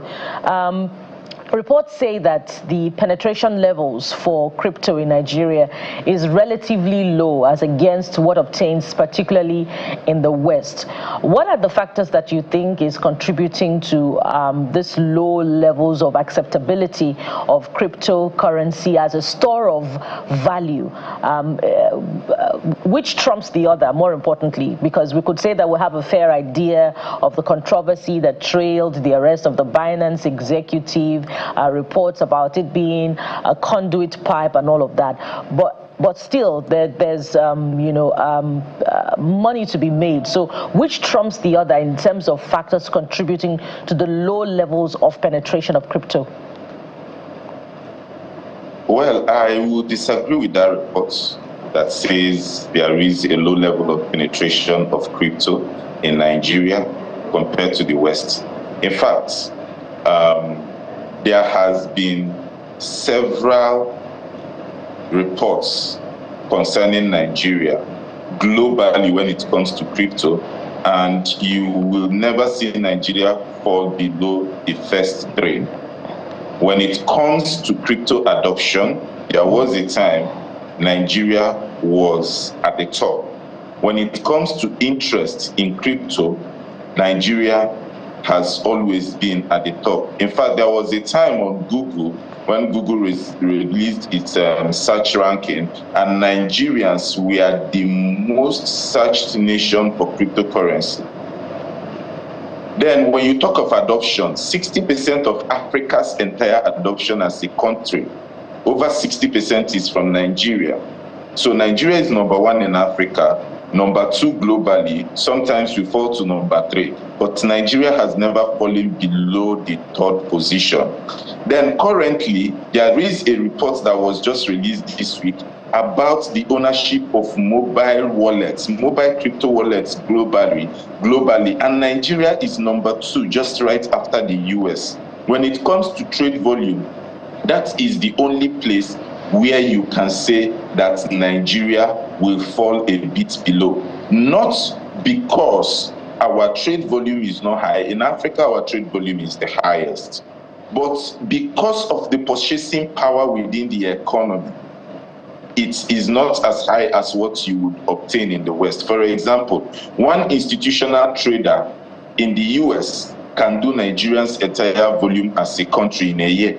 reports say that the penetration levels for crypto in Nigeria is relatively low as against what obtains particularly in the West. What are the factors that you think is contributing to this low levels of acceptability of cryptocurrency as a store of value? Which trumps the other, more importantly? Because we could say that we have a fair idea of the controversy that trailed the arrest of the Binance executive, reports about it being a conduit pipe and all of that. But still, there's money to be made. So which trumps the other in terms of factors contributing to the low levels of penetration of crypto? Well, I would disagree with that report that says there is a low level of penetration of crypto in Nigeria compared to the West. In fact, there has been several reports concerning Nigeria globally when it comes to crypto and you will never see Nigeria fall below the first 3. When it comes to crypto adoption, there was a time Nigeria was at the top. When it comes to interest in crypto, Nigeria has always been at the top. In fact, there was a time on Google when Google released its search ranking, and Nigerians were the most searched nation for cryptocurrency. Then when you talk of adoption, 60% of Africa's entire adoption as a country, over 60% is from Nigeria. So Nigeria is number 1 in Africa, number 2 globally. Sometimes we fall to number 3, but Nigeria has never fallen below the 3rd position. Then currently, there is a report that was just released this week about the ownership of mobile wallets, mobile crypto wallets globally, and Nigeria is number 2, just right after the US. When it comes to trade volume, that is the only place where you can say that Nigeria will fall a bit below. Not because our trade volume is not high. In Africa, our trade volume is the highest. But because of the purchasing power within the economy, it is not as high as what you would obtain in the West. For example, one institutional trader in the US can do Nigeria's entire volume as a country in a year.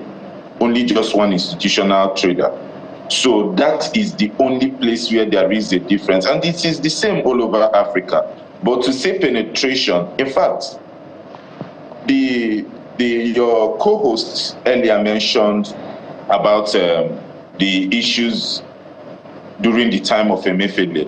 Only just one institutional trader. So that is the only place where there is a difference. And it is the same all over Africa. But to say penetration, in fact, your co-host earlier mentioned about the issues during the time of Emefiele.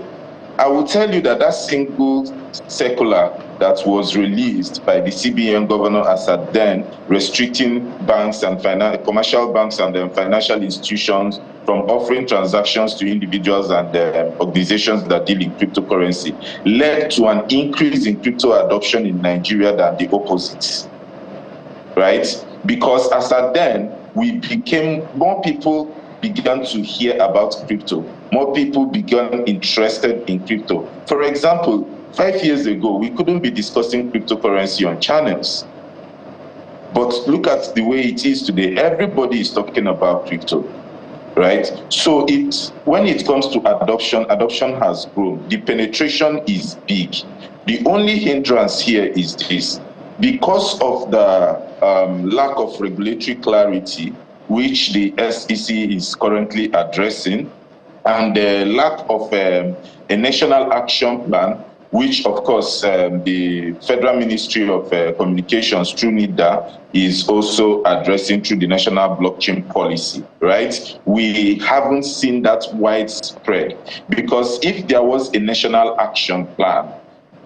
I will tell you that single circular that was released by the CBN governor as at then, restricting banks and commercial banks and financial institutions from offering transactions to individuals and organizations that deal in cryptocurrency, led to an increase in crypto adoption in Nigeria than the opposite, right? Because as at then, more people began to hear about crypto. More people began interested in crypto. For example, 5 years ago, we couldn't be discussing cryptocurrency on channels. But look at the way it is today. Everybody is talking about crypto, right? So when it comes to adoption has grown. The penetration is big. The only hindrance here is this. Because of the lack of regulatory clarity, which the SEC is currently addressing, and the lack of a national action plan, which of course the Federal Ministry of Communications through NIDA is also addressing through the National Blockchain Policy, right? We haven't seen that widespread, because if there was a national action plan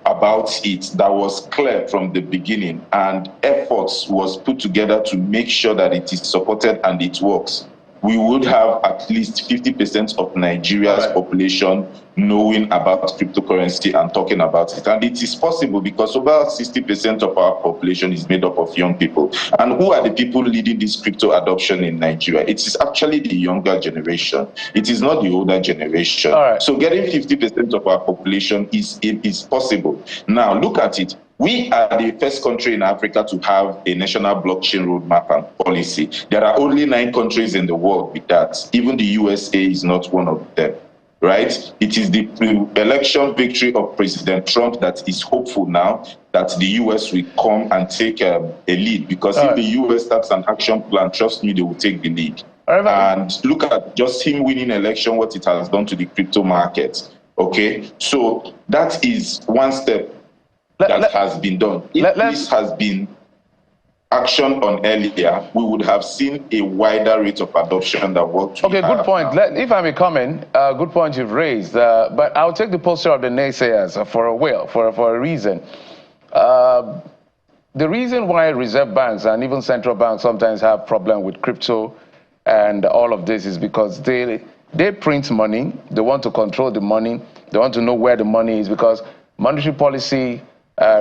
about it that was clear from the beginning and efforts was put together to make sure that it is supported and it works, we would have at least 50% of Nigeria's population knowing about cryptocurrency and talking about it. And it is possible because over 60% of our population is made up of young people. And who are the people leading this crypto adoption in Nigeria? It is actually the younger generation. It is not the older generation. So getting 50% of our population is possible. Now, look at it. We are the first country in Africa to have a national blockchain roadmap and policy. There are only 9 countries in the world with that. Even the USA is not one of them, right? It is the election victory of President Trump that is hopeful now that the US will come and take a lead. Because if the US starts an action plan, trust me, they will take the lead. And look at just him winning election, what it has done to the crypto market, okay? So that is one step that has been done. If this has been action on earlier, we would have seen a wider rate of adoption than what we have good point. If I may comment, good point you've raised. But I'll take the posture of the naysayers for a reason. The reason why reserve banks and even central banks sometimes have problem with crypto and all of this is because they print money. They want to control the money. They want to know where the money is, because monetary policy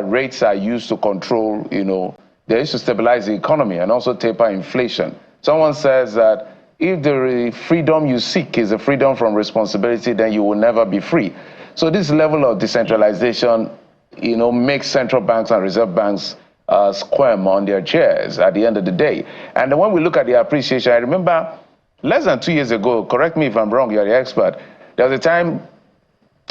rates are used to control, they used to stabilize the economy and also taper inflation. Someone says that if the freedom you seek is a freedom from responsibility, then you will never be free. So this level of decentralization make central banks and reserve banks squirm on their chairs at the end of the day. And then when we look at the appreciation, I remember less than 2 years ago, correct me if I'm wrong, you're the expert, there was a time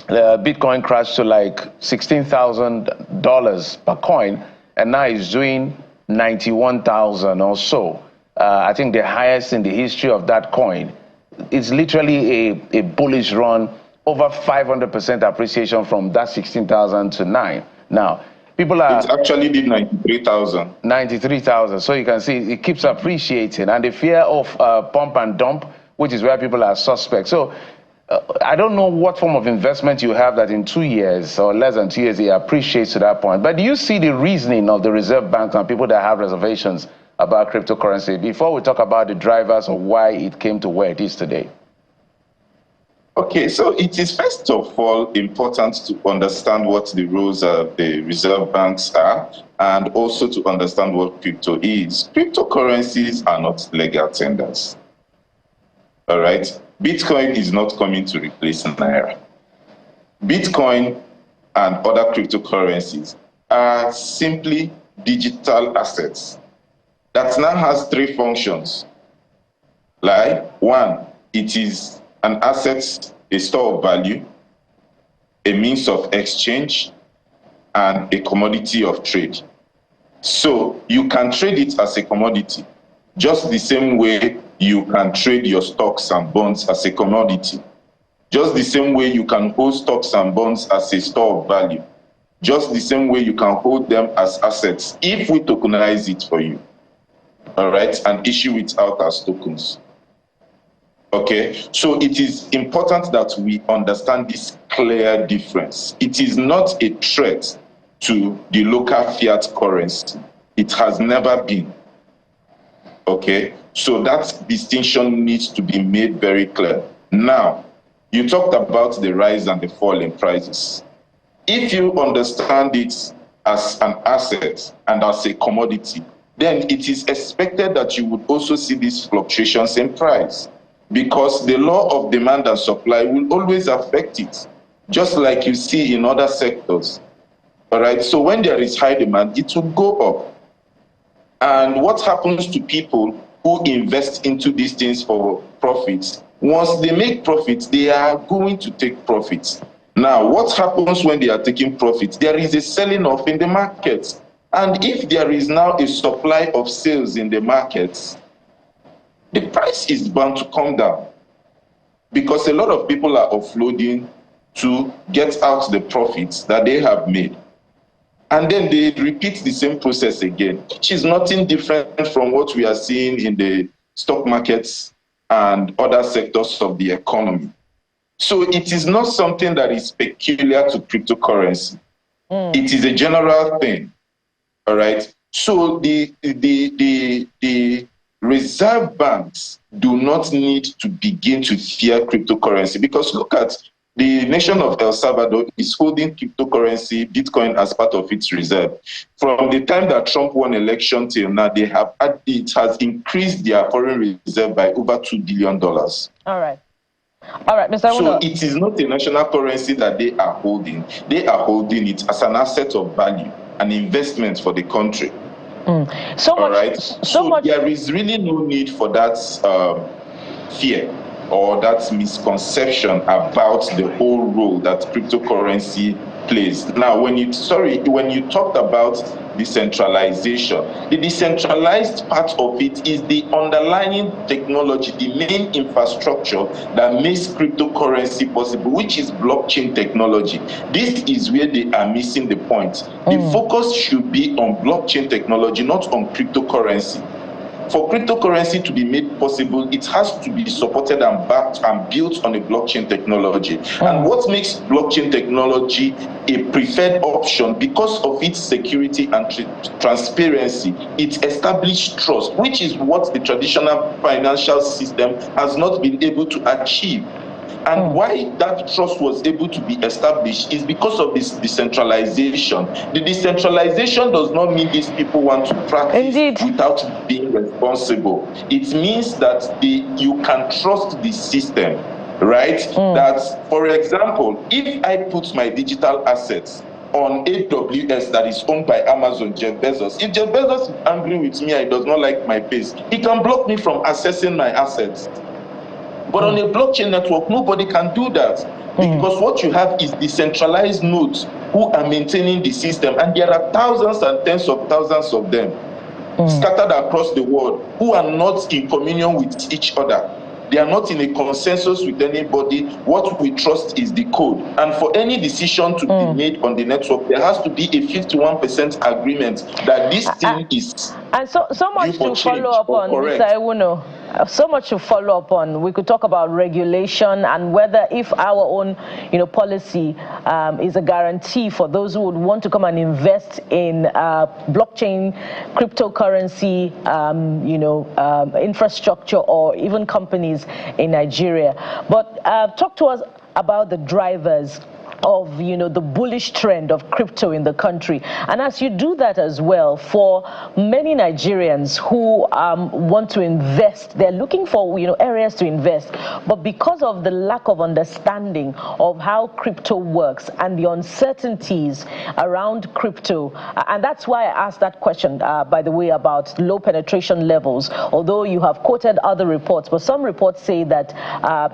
Bitcoin crashed to like $16,000 per coin, and now it's doing 91,000 or so. I think the highest in the history of that coin. It's literally a bullish run, over 500% appreciation from that 16,000 to 9. Now, people are... It actually did 93,000. 93,000. So you can see it keeps appreciating. And the fear of pump and dump, which is where people are suspect. So I don't know what form of investment you have that in 2 years or less than 2 years it appreciates to that point. But do you see the reasoning of the Reserve Bank and people that have reservations about cryptocurrency before we talk about the drivers of why it came to where it is today? Okay, so it is first of all important to understand what the rules of the reserve banks are, and also to understand what crypto is. Cryptocurrencies are not legal tenders. All right? Bitcoin is not coming to replace Naira. Bitcoin and other cryptocurrencies are simply digital assets that now has 3 functions. Like, 1, it is an asset, a store of value, a means of exchange, and a commodity of trade. So you can trade it as a commodity, just the same way you can trade your stocks and bonds as a commodity, just the same way you can hold stocks and bonds as a store of value, just the same way you can hold them as assets if we tokenize it for you, all right, and issue it out as tokens. Okay, so it is important that we understand this clear difference. It is not a threat to the local fiat currency. It has never been. Okay, so that distinction needs to be made very clear. Now, you talked about the rise and the fall in prices. If you understand it as an asset and as a commodity, then it is expected that you would also see these fluctuations in price, because the law of demand and supply will always affect it, just like you see in other sectors. All right, so when there is high demand, it will go up. And what happens to people who invest into these things for profits? Once they make profits, they are going to take profits. Now, what happens when they are taking profits? There is a selling off in the markets. And if there is now a supply of sales in the markets, the price is bound to come down, because a lot of people are offloading to get out the profits that they have made. And then they repeat the same process again, which is nothing different from what we are seeing in the stock markets and other sectors of the economy. So it is not something that is peculiar to cryptocurrency. It is a general thing, all right? So the reserve banks do not need to begin to fear cryptocurrency, because look at the nation of El Salvador is holding cryptocurrency, Bitcoin, as part of its reserve. From the time that Trump won election till now, it has increased their foreign reserve by over $2 billion. All right. All right, Mr. So it is not a national currency that they are holding. They are holding it as an asset of value, an investment for the country. All right. So there is really no need for that fear or that misconception about the whole role that cryptocurrency plays. Now, when you talked about decentralization, the decentralized part of it is the underlying technology, the main infrastructure that makes cryptocurrency possible, which is blockchain technology. This is where they are missing the point. The focus should be on blockchain technology, not on cryptocurrency. For cryptocurrency to be made possible, it has to be supported and backed and built on a blockchain technology. And what makes blockchain technology a preferred option, because of its security and transparency, it established trust, which is what the traditional financial system has not been able to achieve. And why that trust was able to be established is because of this decentralization. The decentralization does not mean these people want to practice without being responsible. It means that you can trust the system, right? That, for example, if I put my digital assets on AWS that is owned by Amazon, Jeff Bezos. If Jeff Bezos is angry with me and he does not like my pace, he can block me from accessing my assets. But on a blockchain network, nobody can do that, because what you have is decentralized nodes who are maintaining the system, and there are thousands and tens of thousands of them scattered across the world who are not in communion with each other. They are not in a consensus with anybody. What we trust is the code. And for any decision to be made on the network, there has to be a 51% agreement that this thing is. And so much to follow up on, Mr. Ewuno. So much to follow up on. We could talk about regulation and whether, if our own, policy is a guarantee for those who would want to come and invest in blockchain, cryptocurrency, infrastructure, or even companies in Nigeria. But talk to us about the drivers of the bullish trend of crypto in the country. And as you do that as well, for many Nigerians who want to invest, they're looking for areas to invest, but because of the lack of understanding of how crypto works and the uncertainties around crypto, and that's why I asked that question, by the way, about low penetration levels, although you have quoted other reports, but some reports say that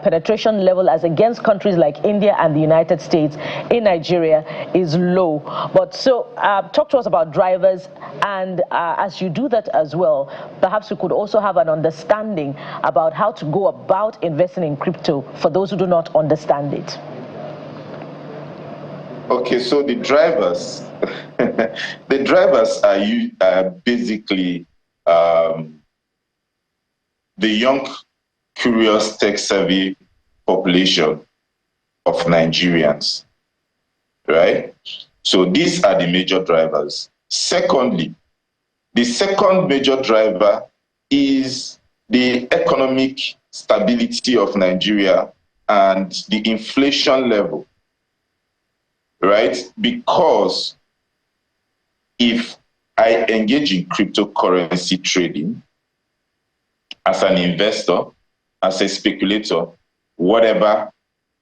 penetration level as against countries like India and the United States in Nigeria is low. But so talk to us about drivers, and as you do that as well, perhaps we could also have an understanding about how to go about investing in crypto for those who do not understand it. Okay, so the drivers, the drivers are basically the young, curious, tech-savvy population of Nigerians. Right? So these are the major drivers. Secondly, the second major driver is the economic stability of Nigeria and the inflation level. Right? Because if I engage in cryptocurrency trading as an investor, as a speculator, whatever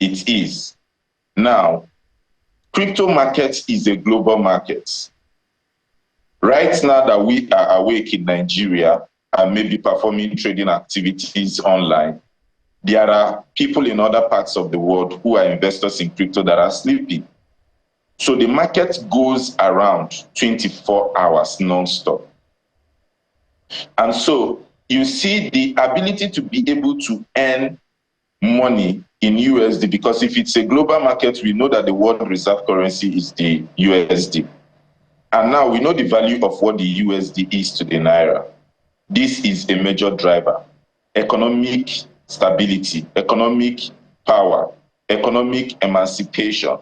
it is, now, crypto market is a global market. Right now that we are awake in Nigeria and maybe performing trading activities online, there are people in other parts of the world who are investors in crypto that are sleeping. So the market goes around 24 hours non-stop. And so you see the ability to be able to earn money in USD, because if it's a global market, we know that the world reserve currency is the USD. And now we know the value of what the USD is to the Naira. This is a major driver. Economic stability, economic power, economic emancipation.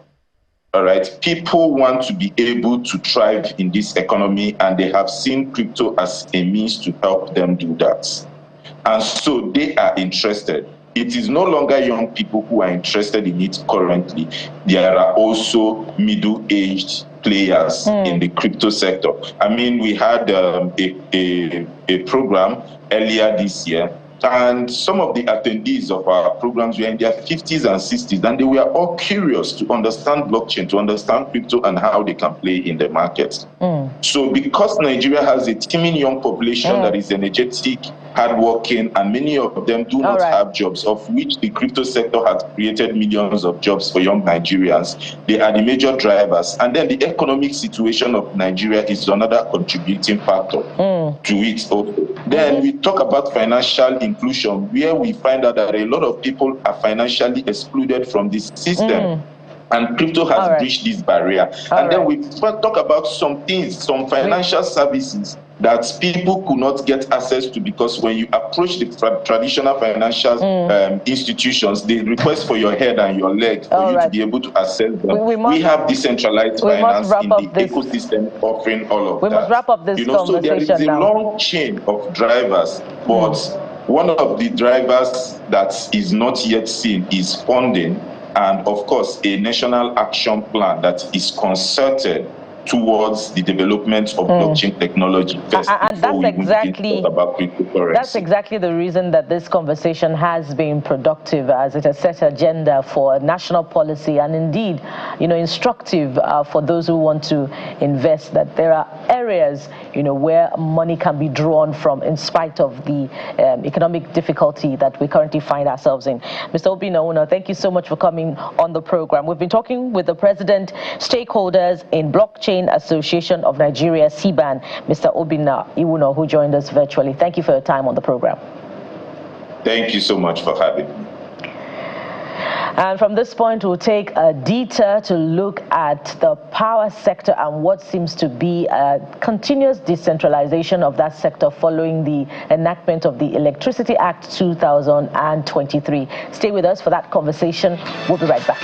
All right, people want to be able to thrive in this economy, and they have seen crypto as a means to help them do that. And so they are interested. It is no longer young people who are interested in it currently. There are also middle-aged players in the crypto sector. I mean, we had a program earlier this year, and some of the attendees of our programs were in their 50s and 60s, and they were all curious to understand blockchain, to understand crypto and how they can play in the market. So because Nigeria has a teeming young population that is energetic, hardworking, and many of them do not have jobs, of which the crypto sector has created millions of jobs for young Nigerians. They are the major drivers. And then the economic situation of Nigeria is another contributing factor to it also. Then we talk about financial inclusion, where we find out that a lot of people are financially excluded from this system. And crypto has breached this barrier. And then we talk about some things, some financial services that people could not get access to, because when you approach the traditional financial institutions, they request for your head and your leg for you to be able to access them. We have decentralized finance in the ecosystem offering all of that. We must wrap up this conversation. So there is a long chain of drivers, but one of the drivers that is not yet seen is funding, and of course a national action plan that is concerted towards the development of blockchain technology first, and that's exactly about cryptocurrency. That's exactly the reason that this conversation has been productive, as it has set agenda for national policy and indeed instructive for those who want to invest, that there are areas, where money can be drawn from in spite of the economic difficulty that we currently find ourselves in. Mr. Obinna Una, thank you so much for coming on the program. We've been talking with the president, stakeholders in Blockchain Association of Nigeria, CBAN, Mr. Obinna Una, who joined us virtually. Thank you for your time on the program. Thank you so much for having me. And from this point, we'll take a detour to look at the power sector and what seems to be a continuous decentralization of that sector following the enactment of the Electricity Act 2023. Stay with us for that conversation. We'll be right back.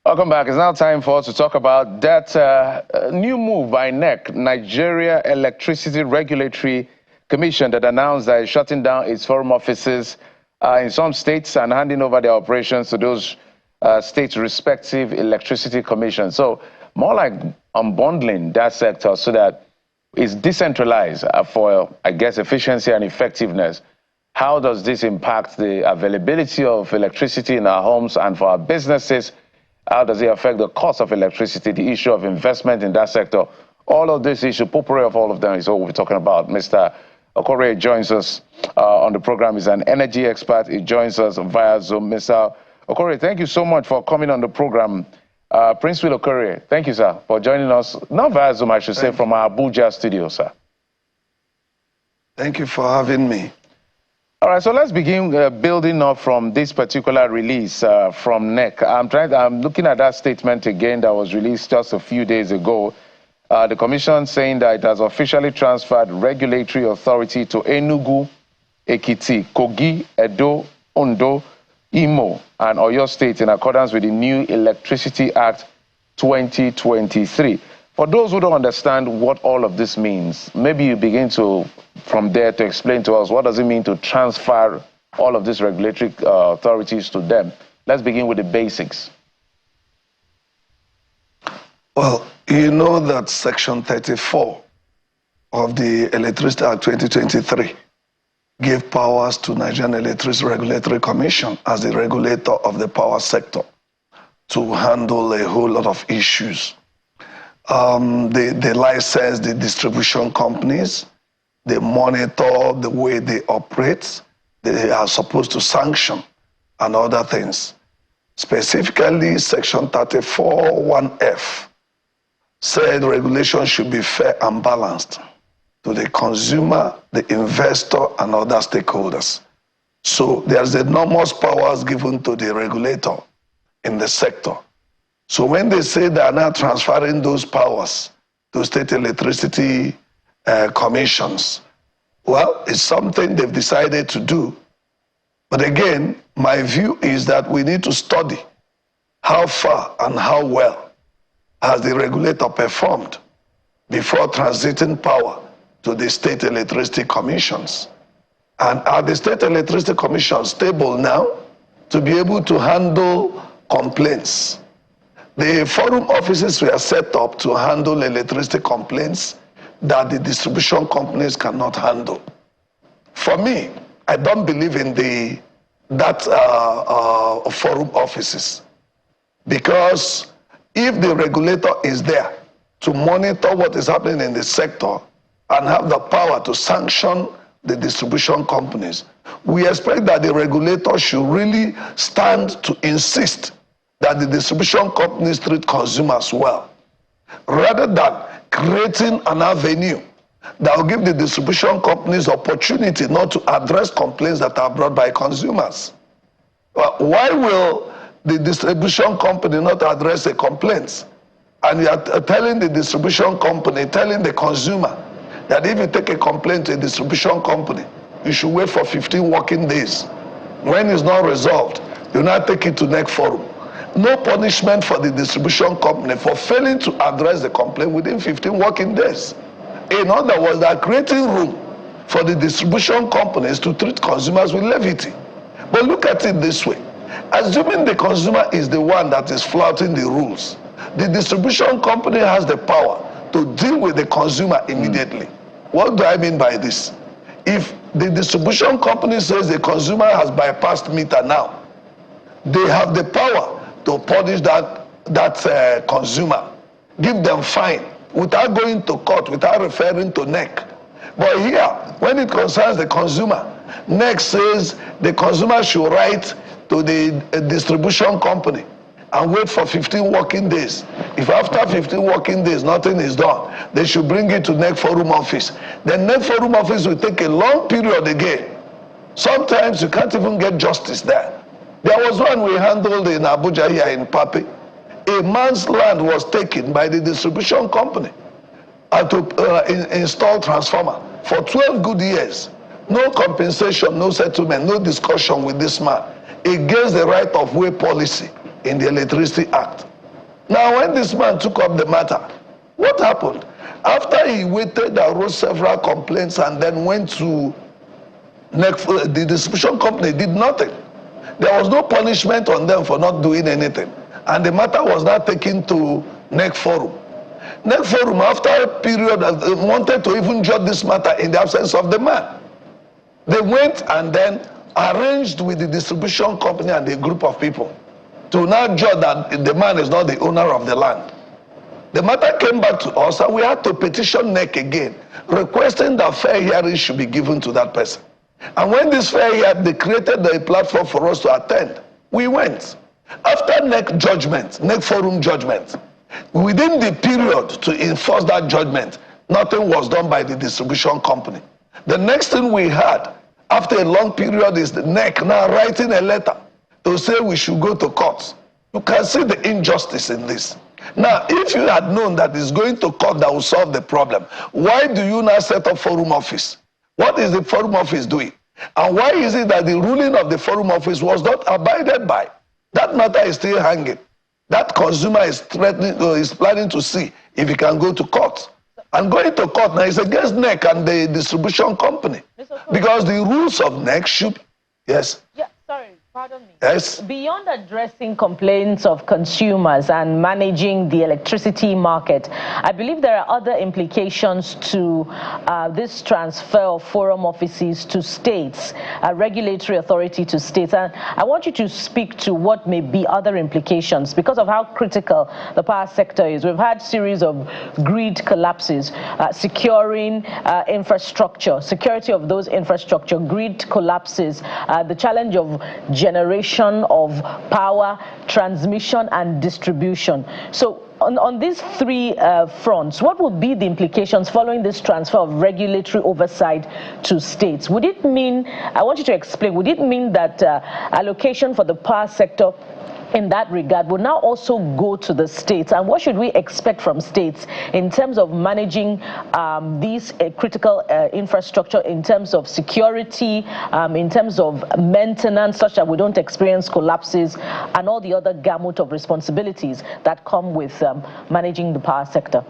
Welcome back. It's now time for us to talk about that new move by NEC, Nigeria Electricity Regulatory Commission, that announced that it's shutting down its forum offices in some states and handing over their operations to those states' respective electricity commissions. So more like unbundling that sector so that it's decentralized for, I guess, efficiency and effectiveness. How does this impact the availability of electricity in our homes and for our businesses? How does it affect the cost of electricity, the issue of investment in that sector? All of this issue, potpourri of all of them is what we're talking about. Mr. Okorie joins us on the program. He's an energy expert. He joins us via Zoom. Mr. Okorie, thank you so much for coming on the program. Prince Will Okorie, thank you, sir, for joining us. Not via Zoom, I should say, from our Abuja studio, sir. Thank you for having me. All right, so let's begin building up from this particular release from NEC. I'm looking at that statement again that was released just a few days ago. The commission saying that it has officially transferred regulatory authority to Enugu, Ekiti, Kogi, Edo, Ondo, Imo, and Oyo State in accordance with the new Electricity Act 2023. For those who don't understand what all of this means, maybe you begin to, from there, to explain to us what does it mean to transfer all of these regulatory authorities to them. Let's begin with the basics. Well, you know that Section 34 of the Electricity Act 2023 gave powers to Nigerian Electricity Regulatory Commission as the regulator of the power sector to handle a whole lot of issues. They license the distribution companies, they monitor the way they operate, they are supposed to sanction and other things. Specifically, Section 34(1)(f) said regulation should be fair and balanced to the consumer, the investor, and other stakeholders. So there's enormous powers given to the regulator in the sector. So when they say they are now transferring those powers to state electricity commissions, well, it's something they've decided to do. But again, my view is that we need to study how far and how well has the regulator performed before transiting power to the state electricity commissions. And are the state electricity commissions stable now to be able to handle complaints? The forum offices were set up to handle electricity complaints that the distribution companies cannot handle. For me, I don't believe in that forum offices, because if the regulator is there to monitor what is happening in the sector and have the power to sanction the distribution companies, we expect that the regulator should really stand to insist that the distribution companies treat consumers well, rather than creating an avenue that will give the distribution companies opportunity not to address complaints that are brought by consumers. Why will the distribution company not address the complaints? And you are telling the distribution company, telling the consumer, that if you take a complaint to a distribution company, you should wait for 15 working days. When it's not resolved, you now take it to NEC forum. No punishment for the distribution company for failing to address the complaint within 15 working days. In other words, they are creating room for for the distribution companies to treat consumers with levity. But look at it this way. Assuming the consumer is the one that is flouting the rules, the distribution company has the power to deal with the consumer immediately. What do I mean by this? If the distribution company says the consumer has bypassed meter now, they have the power to punish that consumer, give them fine without going to court, without referring to NEC. But here, when it concerns the consumer, NEC says the consumer should write to the distribution company and wait for 15 working days. If after 15 working days nothing is done, they should bring it to NEC Forum office. The NEC Forum office will take a long period again. Sometimes you can't even get justice there. There was one we handled in Abuja here in Pape. A man's land was taken by the distribution company to install transformer for 12 good years. No compensation, no settlement, no discussion with this man against the right of way policy in the Electricity Act. Now, when this man took up the matter, what happened? After he waited and wrote several complaints and then went to the distribution company, did nothing. There was no punishment on them for not doing anything. And the matter was not taken to NEC Forum. NEC Forum, after a period, wanted to even judge this matter in the absence of the man. They went and then arranged with the distribution company and a group of people to now judge that the man is not the owner of the land. The matter came back to us and we had to petition NEC again, requesting that fair hearing should be given to that person. And when this fair hearing, they created a platform for us to attend. We went. After NEC judgment, NEC Forum judgment, within the period to enforce that judgment, nothing was done by the distribution company. The next thing we had, after a long period, is the NEC now writing a letter to say we should go to court. You can see the injustice in this. Now, if you had known that it's going to court that will solve the problem, why do you now set up Forum office? What is the Forum office doing? And why is it that the ruling of the Forum office was not abided by? That matter is still hanging. That consumer is threatening, is planning to see if he can go to court. And going to court now is against NEC and the distribution company. Because the rules of NEC should... Yes? Yeah, sorry, pardon me. Yes? Beyond addressing complaints of consumers and managing the electricity market, I believe there are other implications to this transfer of forum offices to states, regulatory authority to states. And I want you to speak to what may be other implications because of how critical the power sector is. We've had series of grid collapses, securing infrastructure, security of those infrastructure, grid collapses, the challenge of generation of power, transmission and distribution. So on these three fronts, what would be the implications following this transfer of regulatory oversight to states? Would it mean, I want you to explain, would it mean that allocation for the power sector in that regard will now also go to the states? And what should we expect from states in terms of managing these critical infrastructure, in terms of security, in terms of maintenance, such that we don't experience collapses and all the other gamut of responsibilities that come with managing the power sector?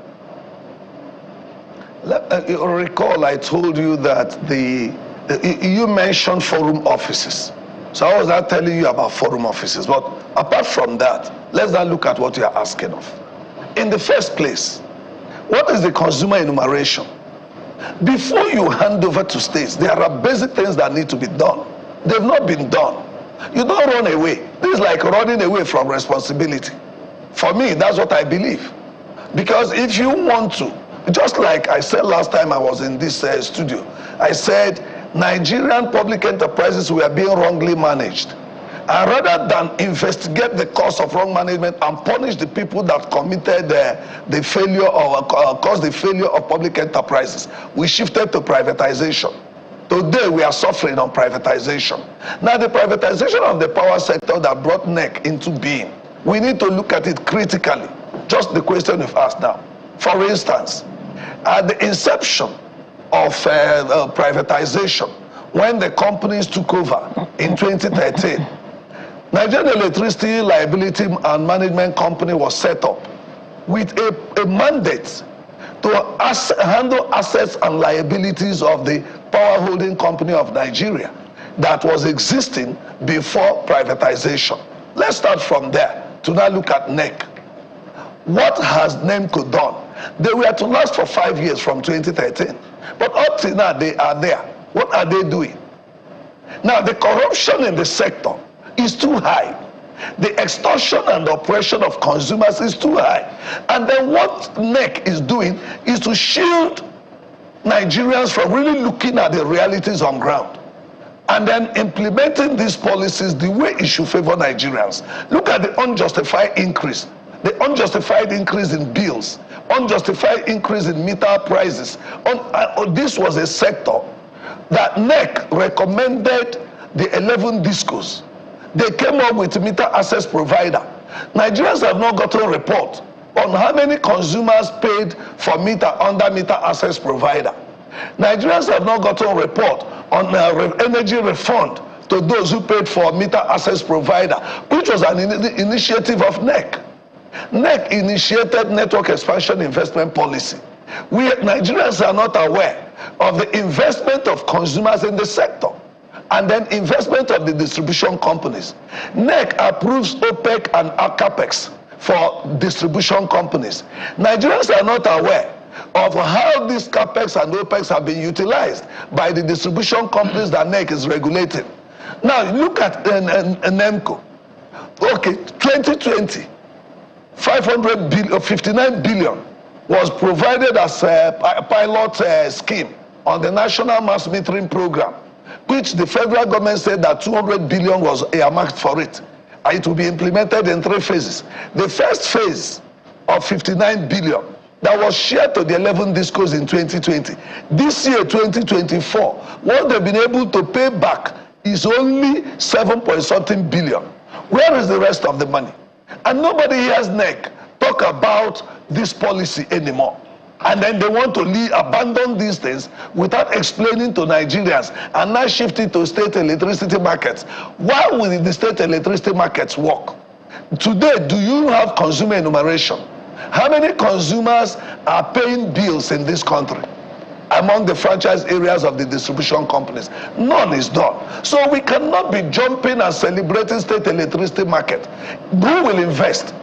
You recall I told you that you mentioned forum offices. So I was not telling you about forum offices, but apart from that, let's now look at what you are asking of. In the first place, what is the consumer enumeration? Before you hand over to states, there are basic things that need to be done. They've not been done. You don't run away. This is like running away from responsibility. For me, that's what I believe. Because if you want to, just like I said last time I was in this studio, I said, Nigerian public enterprises were being wrongly managed. And rather than investigate the cause of wrong management and punish the people that committed the failure or caused the failure of public enterprises, we shifted to privatization. Today we are suffering on privatization. Now the privatization of the power sector that brought NEC into being, we need to look at it critically. Just the question you've asked now. For instance, at the inception of privatization, when the companies took over in 2013, Nigerian Electricity Liability and Management Company was set up with a mandate to handle assets and liabilities of the power holding company of Nigeria that was existing before privatization. Let's start from there to now look at NEC. What has NEMCO done? They were to last for 5 years from 2013. But up till now, they are there. What are they doing? Now, the corruption in the sector is too high. The extortion and oppression of consumers is too high. And then what NEC is doing is to shield Nigerians from really looking at the realities on ground and then implementing these policies the way it should favor Nigerians. Look at the unjustified increase. The unjustified increase in bills, unjustified increase in meter prices. This was a sector that NEC recommended the 11 discos. They came up with meter access provider. Nigerians have not gotten a report on how many consumers paid for meter under meter access provider. Nigerians have not gotten a report on energy refund to those who paid for meter access provider, which was an initiative of NEC. NEC initiated network expansion investment policy. Nigerians are not aware of the investment of consumers in the sector and then investment of the distribution companies. NEC approves OPEC and CAPEX for distribution companies. Nigerians are not aware of how these CAPEX and OPEX have been utilized by the distribution companies that NEC is regulating. Now, look at NEMCO. Okay, 2020, 59 billion was provided as a pilot scheme on the National Mass Metering Program, which the federal government said that 200 billion was earmarked for it. It will be implemented in 3 phases. The first phase of 59 billion that was shared to the 11 discos in 2020. This year, 2024, what they've been able to pay back is only 7.something billion. Where is the rest of the money? And nobody hears NEC talk about this policy anymore. And then they want to abandon these things without explaining to Nigerians and now shift it to state electricity markets. Why will the state electricity markets work? Today, do you have consumer enumeration? How many consumers are paying bills in this country among the franchise areas of the distribution companies? None is done. So we cannot be jumping and celebrating state electricity market. Who will invest?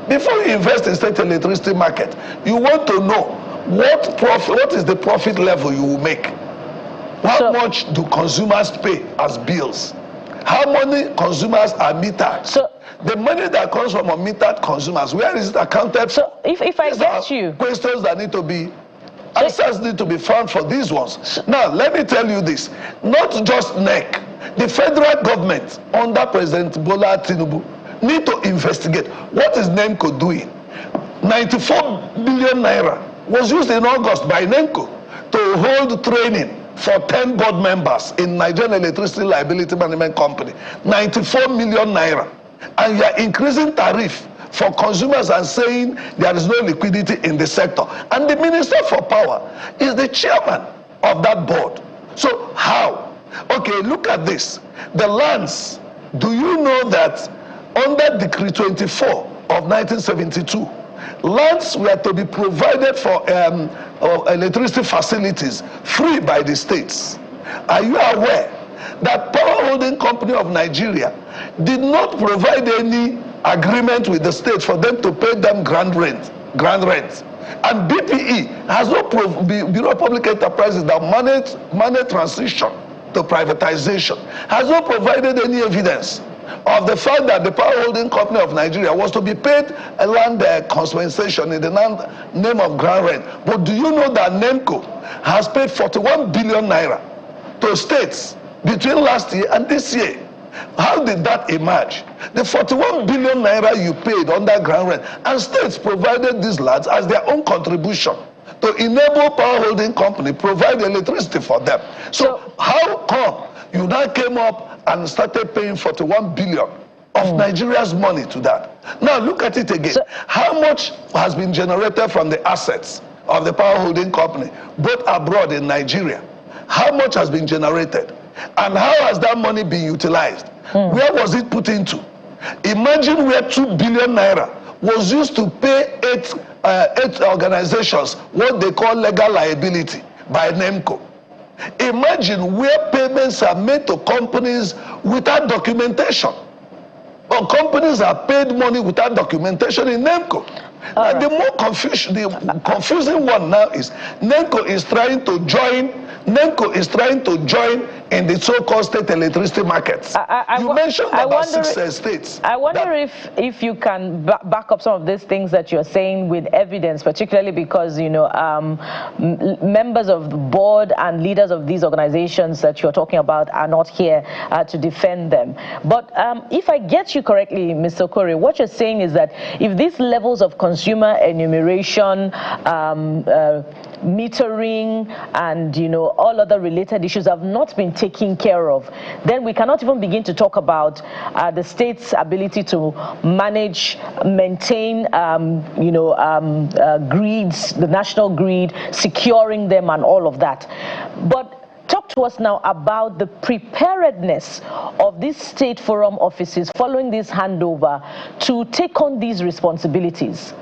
Before you invest in state electricity market, you want to know what is the profit level you will make. How much do consumers pay as bills? How many consumers are metered? So the money that comes from unmetered consumers, where is it accounted for? So if I get you, questions that need to be answers need to be found for these ones. Now let me tell you this: not just NEC, the federal government under President Bola Tinubu need to investigate what is NEMCO doing. 94 billion naira was used in August by NEMCO to hold training for 10 board members in Nigerian Electricity Liability Management Company. 94 million naira. And you are increasing tariff for consumers and saying there is no liquidity in the sector. And the Minister for Power is the chairman of that board. So how? Okay, look at this. The lands, do you know that under Decree 24 of 1972, lands were to be provided for electricity facilities free by the states? Are you aware that Power Holding Company of Nigeria did not provide any agreement with the state for them to pay them grand rent? And BPE has no Bureau of Public Enterprises that manage transition to privatization, has not provided any evidence of the fact that the Power Holding Company of Nigeria was to be paid a land compensation in the name of grand rent. But do you know that NEMCO has paid 41 billion naira to states between last year and this year? How did that emerge? The 41 billion naira you paid under grand rent, and states provided these lands as their own contribution to enable Power Holding Company provide electricity for them. So how come you now came up and started paying 41 billion of Nigeria's money to that? Now look at it again. How much has been generated from the assets of the Power Holding Company, both abroad in Nigeria? How much has been generated? And how has that money been utilized? Where was it put into? Imagine where 2 billion naira was used to pay eight organizations what they call legal liability by NEMCO. Imagine where payments are made to companies without documentation. Or companies are paid money without documentation in NEMCO. Right. The more confusing one now is NEMCO is trying to join in the so-called state electricity markets. You mentioned about 6 states. I wonder if you can back up some of these things that you're saying with evidence, particularly because, you know, members of the board and leaders of these organizations that you're talking about are not here to defend them. But if I get you correctly, Mr. Okori, what you're saying is that if these levels of consumer enumeration, metering, and, you know, all other related issues have not been taken care of, then we cannot even begin to talk about the state's ability to manage, maintain, grids, the national grid, securing them and all of that. But talk to us now about the preparedness of these state forum offices following this handover to take on these responsibilities.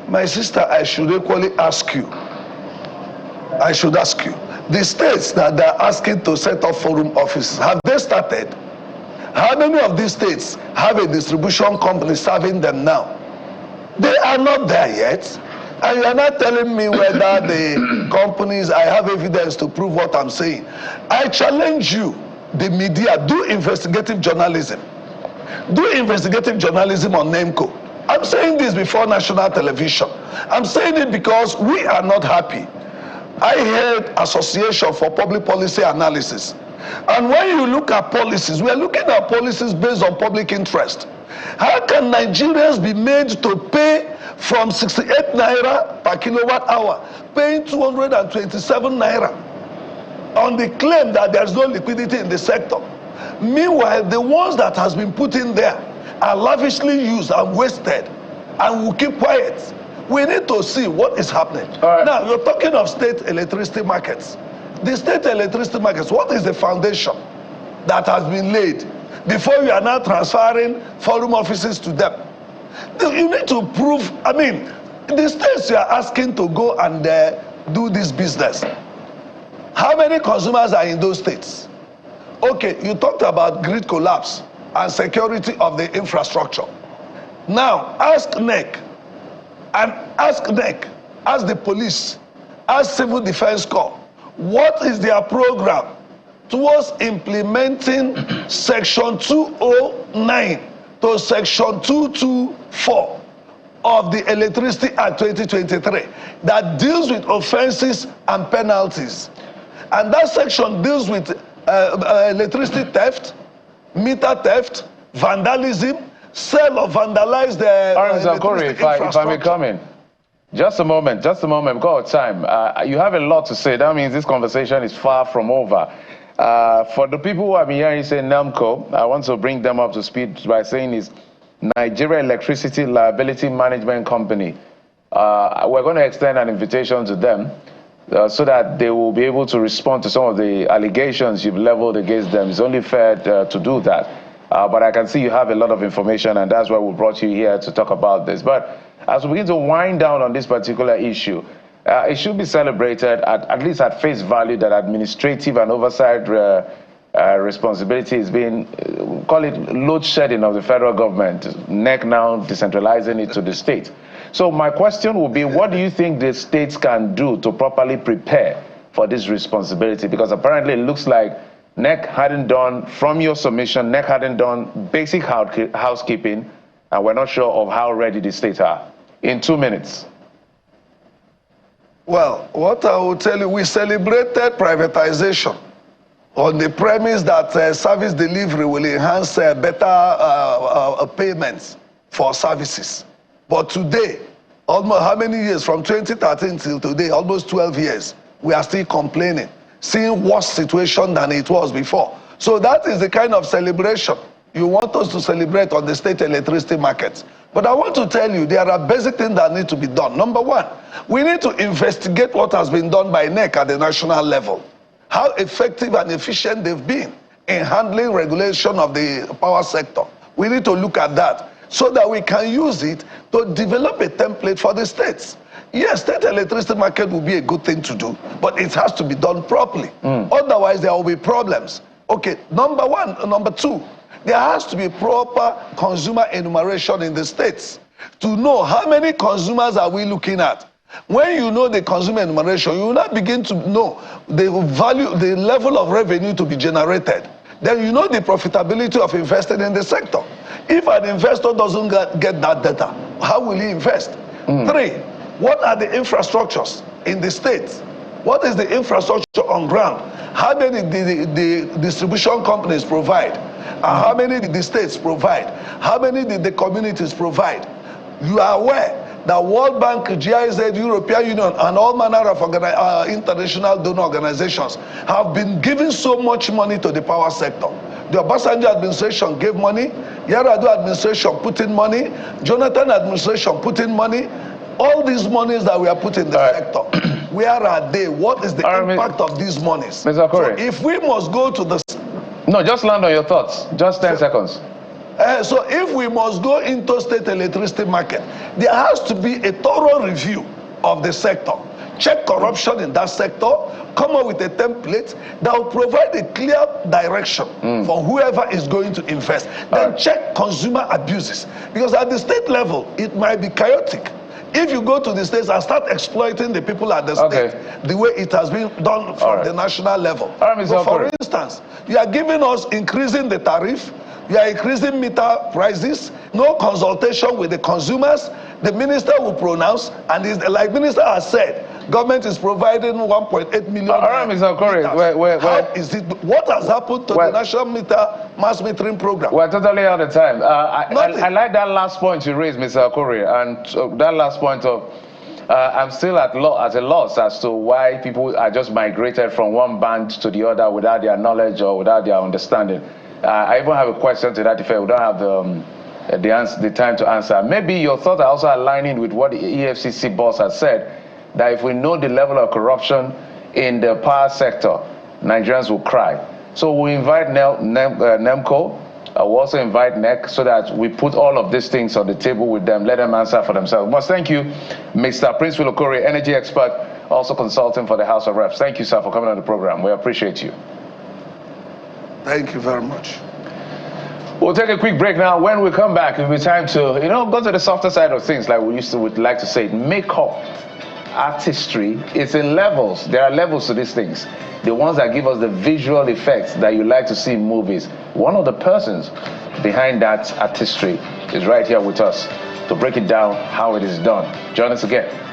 My sister, I should equally ask you. I should ask you. The states that they're asking to set up forum offices, have they started? How many of these states have a distribution company serving them now? They are not there yet. And you are not telling me whether the companies, I have evidence to prove what I'm saying. I challenge you, the media, do investigative journalism. Do investigative journalism on NEMCO. I'm saying this before national television. I'm saying it because we are not happy. I heard Association for Public Policy Analysis. And when you look at policies, we are looking at policies based on public interest. How can Nigerians be made to pay from 68 naira per kilowatt hour, paying 227 naira on the claim that there's no liquidity in the sector? Meanwhile, the ones that has been put in there are lavishly used and wasted, and we'll keep quiet. We need to see what is happening. Right. Now, you're talking of state electricity markets. The state electricity markets, what is the foundation that has been laid before you are now transferring forum offices to them? You need to prove, I mean, the states you are asking to go and do this business, how many consumers are in those states? Okay, you talked about grid collapse and security of the infrastructure. Now, ask NEC, and ask NEC, ask the police, ask Civil Defense Corps, what is their program towards implementing Section 209 to Section 224 of the Electricity Act 2023 that deals with offenses and penalties. And that section deals with electricity theft, meter theft, vandalism, sale of vandalized Okori, if I may come in. Just a moment, because of time. You have a lot to say. That means this conversation is far from over. For the people who have been hearing you say NEMCO, I want to bring them up to speed by saying it's Nigeria Electricity Liability Management Company. We're going to extend an invitation to them so that they will be able to respond to some of the allegations you've leveled against them. It's only fair to do that. But I can see you have a lot of information, and that's why we brought you here to talk about this. But as we begin to wind down on this particular issue, it should be celebrated, at least at face value, that administrative and oversight responsibility is being, call it load shedding of the federal government, NEC now decentralizing it to the state. So my question would be, what do you think the states can do to properly prepare for this responsibility? Because apparently it looks like NEC hadn't done, from your submission, NEC hadn't done basic housekeeping, and we're not sure of how ready the states are. In 2 minutes. Well, what I will tell you, we celebrated privatization on the premise that service delivery will enhance better payments for services. But today, almost how many years, from 2013 till today, almost 12 years, we are still complaining, seeing worse situation than it was before. So that is the kind of celebration you want us to celebrate on the state electricity markets. But I want to tell you, there are basic things that need to be done. Number one, we need to investigate what has been done by NEC at the national level, how effective and efficient they've been in handling regulation of the power sector. We need to look at that so that we can use it to develop a template for the states. Yes, state electricity market will be a good thing to do, but it has to be done properly. Otherwise, there will be problems. Okay, number one. Number two, there has to be proper consumer enumeration in the states to know how many consumers are we looking at. When you know the consumer enumeration, you will not begin to know the value, the level of revenue to be generated. Then you know the profitability of investing in the sector. If an investor doesn't get that data, how will he invest? Three, what are the infrastructures in the states? What is the infrastructure on ground? How many the distribution companies provide? How many did the states provide? How many did the communities provide? You are aware that World Bank, GIZ, European Union, and all manner of international donor organizations have been giving so much money to the power sector. The Obasanjo administration gave money, Yar'Adua administration put in money, Jonathan administration put in money. All these monies that we are putting in the sector, where are they? What is the impact of these monies? Mr. Corey. So if we must go to the... No, just land on your thoughts. Just 10 seconds. So if we must go into state electricity market, there has to be a thorough review of the sector. Check corruption in that sector, come up with a template that will provide a clear direction for whoever is going to invest. Then check consumer abuses. Because at the state level, it might be chaotic. If you go to the states and start exploiting the people at the state, the way it has been done from the national level. So for instance, you are giving us increasing the tariff, you are increasing meter prices, no consultation with the consumers. The minister will pronounce, and like minister has said, government is providing 1.8 million. Mr. Corey, what has happened to the national mass metering program? We're totally out of time. I like that last point you raised, Mr. Corey, and that last point of I'm still at a loss as to why people are just migrated from one band to the other without their knowledge or without their understanding. I even have a question to that effect. We don't have the time to answer. Maybe your thoughts are also aligning with what the EFCC boss has said, that if we know the level of corruption in the power sector, Nigerians will cry. So we invite NEMCO, we also invite NEC, so that we put all of these things on the table with them, let them answer for themselves. But thank you, Mr. Prince Philokore, energy expert, also consulting for the House of Reps. Thank you, sir, for coming on the program. We appreciate you. Thank you very much. We'll take a quick break now. When we come back, it'll be time to, go to the softer side of things, like would like to say. Makeup artistry is in levels. There are levels to these things. The ones that give us the visual effects that you like to see in movies. One of the persons behind that artistry is right here with us to break it down how it is done. Join us again.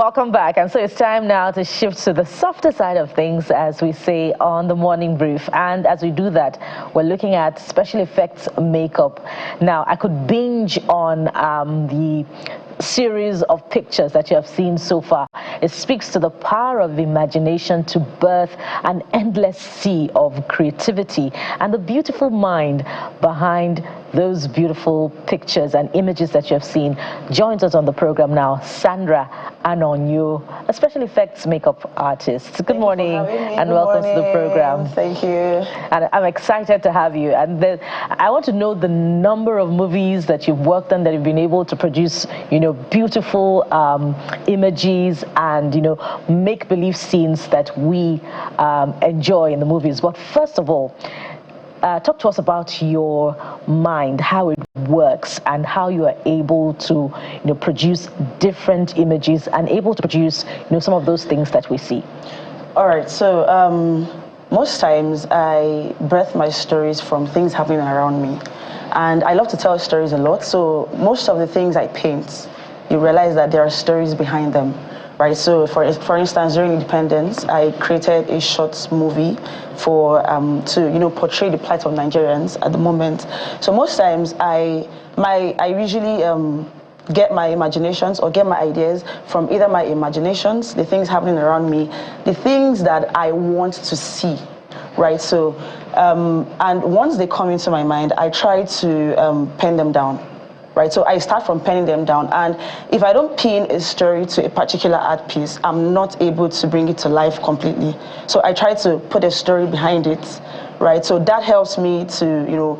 Welcome back. And so it's time now to shift to the softer side of things, as we say on the morning brief. And as we do that, we're looking at special effects makeup. Now, I could binge on the series of pictures that you have seen so far. It speaks to the power of imagination to birth an endless sea of creativity and the beautiful mind behind those beautiful pictures and images that you have seen. Joins us on the program now, Sandra Anonyo, a special effects makeup artist. Good morning and welcome to the program. Thank you. And I'm excited to have you. And I want to know the number of movies that you've worked on, that you've been able to produce, beautiful images and, make-believe scenes that we enjoy in the movies. But first of all, talk to us about your mind, how it works, and how you are able to, produce different images and able to produce, some of those things that we see. All right. So most times I birth my stories from things happening around me, and I love to tell stories a lot. So most of the things I paint, you realize that there are stories behind them. Right, so for instance, during Independence, I created a short movie for to portray the plight of Nigerians at the moment. So most times I usually get my imaginations or get my ideas from either my imaginations, the things happening around me, the things that I want to see. Right, so and once they come into my mind, I try to pen them down. Right, so I start from penning them down, and if I don't pin a story to a particular art piece, I'm not able to bring it to life completely. So I try to put a story behind it, right? So that helps me to,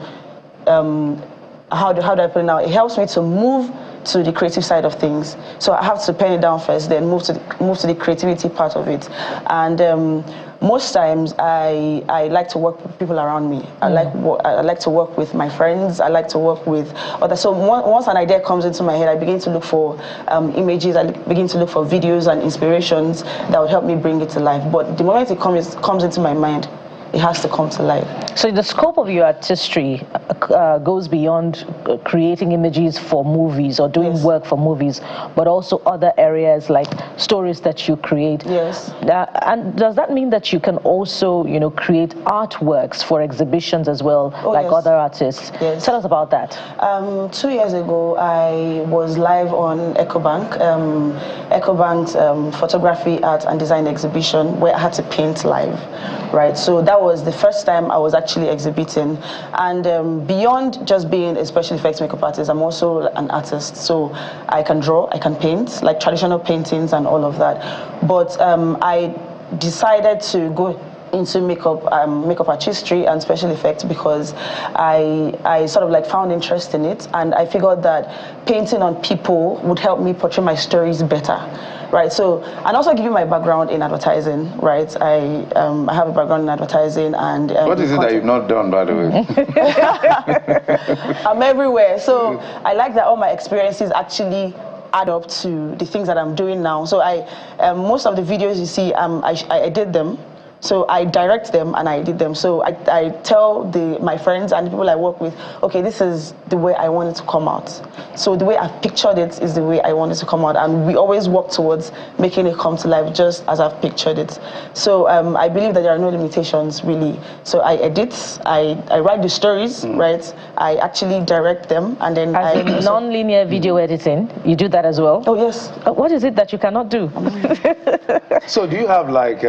how do I put it now? It helps me to move to the creative side of things. So I have to pen it down first, then move to the creativity part of it. And most times I like to work with people around me. I like to work with my friends. I like to work with others. So once an idea comes into my head, I begin to look for images. I begin to look for videos and inspirations that would help me bring it to life. But the moment it comes into my mind, it has to come to life. So the scope of your artistry goes beyond creating images for movies or doing work for movies, but also other areas like stories that you create. Yes. And does that mean that you can also, create artworks for exhibitions as well, other artists? Yes. Tell us about that. 2 years ago, I was live on EcoBank's photography, art and design exhibition, where I had to paint live. Right, so that was the first time I was actually exhibiting. And beyond just being a special effects makeup artist, I'm also an artist. So I can draw, I can paint, like traditional paintings and all of that. But I decided to go into makeup artistry and special effects because I sort of like found interest in it, and I figured that painting on people would help me portray my stories better. Right, so, and also give you my background in advertising, right? I have a background in advertising and... what is it that you've not done, by the way? I'm everywhere, so I like that all my experiences actually add up to the things that I'm doing now. So most of the videos you see, I did them. So I direct them and I did them. So I tell my friends and the people I work with, okay, this is the way I want it to come out. So the way I've pictured it is the way I want it to come out. And we always work towards making it come to life just as I've pictured it. So I believe that there are no limitations, really. So I edit, I write the stories, right? I actually direct them, and then as non-linear video editing, you do that as well? Oh, yes. What is it that you cannot do? So do you have like,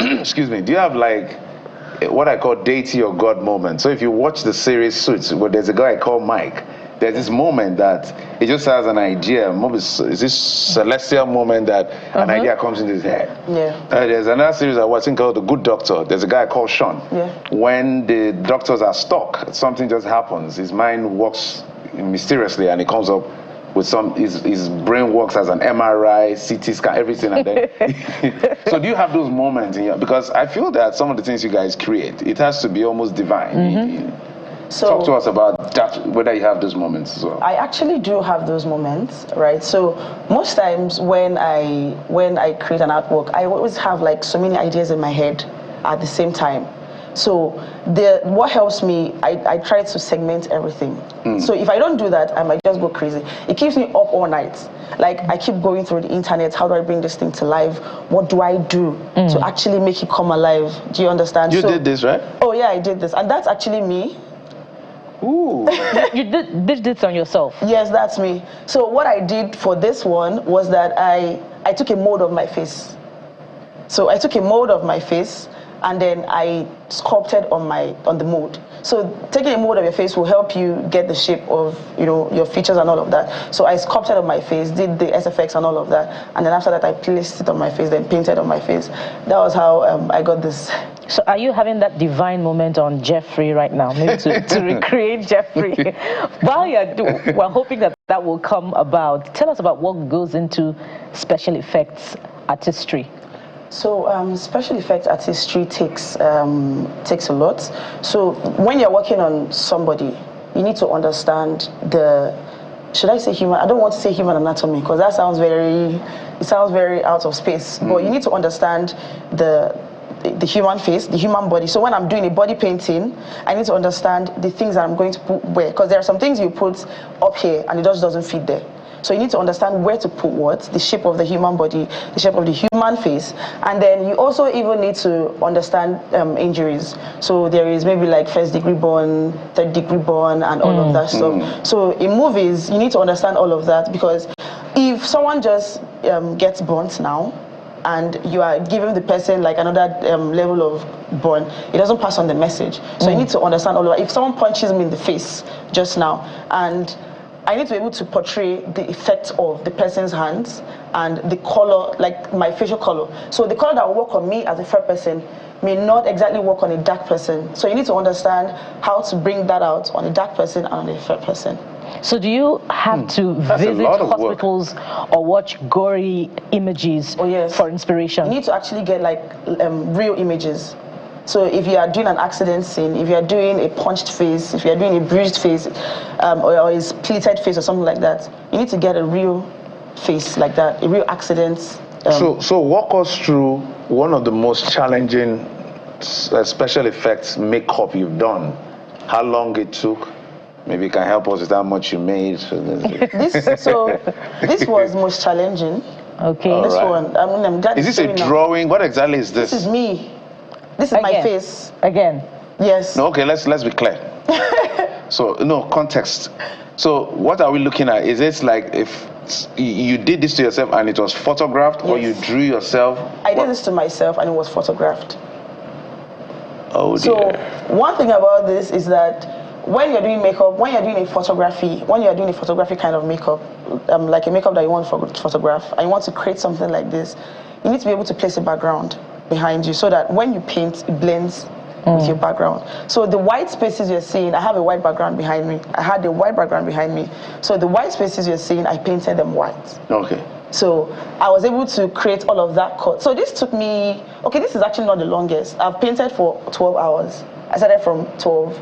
excuse me, do you have like what I call deity or God moment? So if you watch the series Suits, where there's a guy called Mike, there's this moment that he just has an idea. Is this celestial moment that an idea comes into his head? Yeah. There's another series I watching called The Good Doctor. There's a guy called Sean. Yeah. When the doctors are stuck, something just happens. His mind works mysteriously, and he comes up with his brain works as an MRI, CT scan, everything. And then so do you have those moments in your, because I feel that some of the things you guys create, it has to be almost divine. So talk to us about that, whether you have those moments as well. I actually do have those moments, right? So most times when I create an artwork, I always have like so many ideas in my head at the same time. So what helps me, I try to segment everything. So if I don't do that, I might just go crazy. It keeps me up all night. Like, I keep going through the internet. How do I bring this thing to life? What do I do to actually make it come alive? Do you understand? You did this, right? Oh yeah, I did this, and that's actually me. Ooh. You did this on yourself? Yes, that's me. So what I did for this one was that I took a mold of my face. So I took a mold of my face, and then I sculpted on the mold. So taking a mold of your face will help you get the shape of, you know, your features and all of that. So I sculpted on my face, did the SFX and all of that, and then after that I placed it on my face, then painted on my face. That was how I got this. So are you having that divine moment on Jeffrey right now, maybe to recreate Jeffrey? While we're hoping that will come about. Tell us about what goes into special effects artistry. So special effects artistry takes a lot. So when you're working on somebody, you need to understand should I say human? I don't want to say human anatomy because that sounds very out of space. But you need to understand the human face, the human body. So when I'm doing a body painting, I need to understand the things that I'm going to put where, because there are some things you put up here and it just doesn't fit there. So you need to understand where to put what, the shape of the human body, the shape of the human face, and then you also even need to understand injuries. So there is maybe like first-degree burn, third-degree burn, and all of that stuff. So in movies, you need to understand all of that, because if someone just gets burnt now, and you are giving the person like another level of burn, it doesn't pass on the message. So you need to understand all of that. If someone punches me in the face just now, and I need to be able to portray the effect of the person's hands and the color, like my facial color. So the color that will work on me as a fair person may not exactly work on a dark person. So you need to understand how to bring that out on a dark person and on a fair person. So do you have to visit hospitals or watch gory images for inspiration? You need to actually get like real images. So if you are doing an accident scene, if you are doing a punched face, if you are doing a bruised face, or a pleated face or something like that, you need to get a real face like that, a real accident. So walk us through one of the most challenging special effects makeup you've done. How long it took? Maybe you can help us with how much you made. This was most challenging. Okay. This one. I mean, I'm glad. Is this a drawing? What exactly is this? This is me. This is my face. Again. Yes. No, okay, let's be clear. So no context. So what are we looking at? Is it like if you did this to yourself and it was photographed, or you drew yourself? I did this to myself and it was photographed. Oh dear. So one thing about this is that when you're doing makeup, when you're doing a photography kind of makeup, like a makeup that you want to photograph, and you want to create something like this, you need to be able to place a background behind you so that when you paint, it blends with your background. So the white spaces you're seeing, I have a white background behind me. I had a white background behind me. So the white spaces you're seeing, I painted them white. Okay. So I was able to create all of that cut. So this took me, this is actually not the longest. I've painted for 12 hours. I started from 12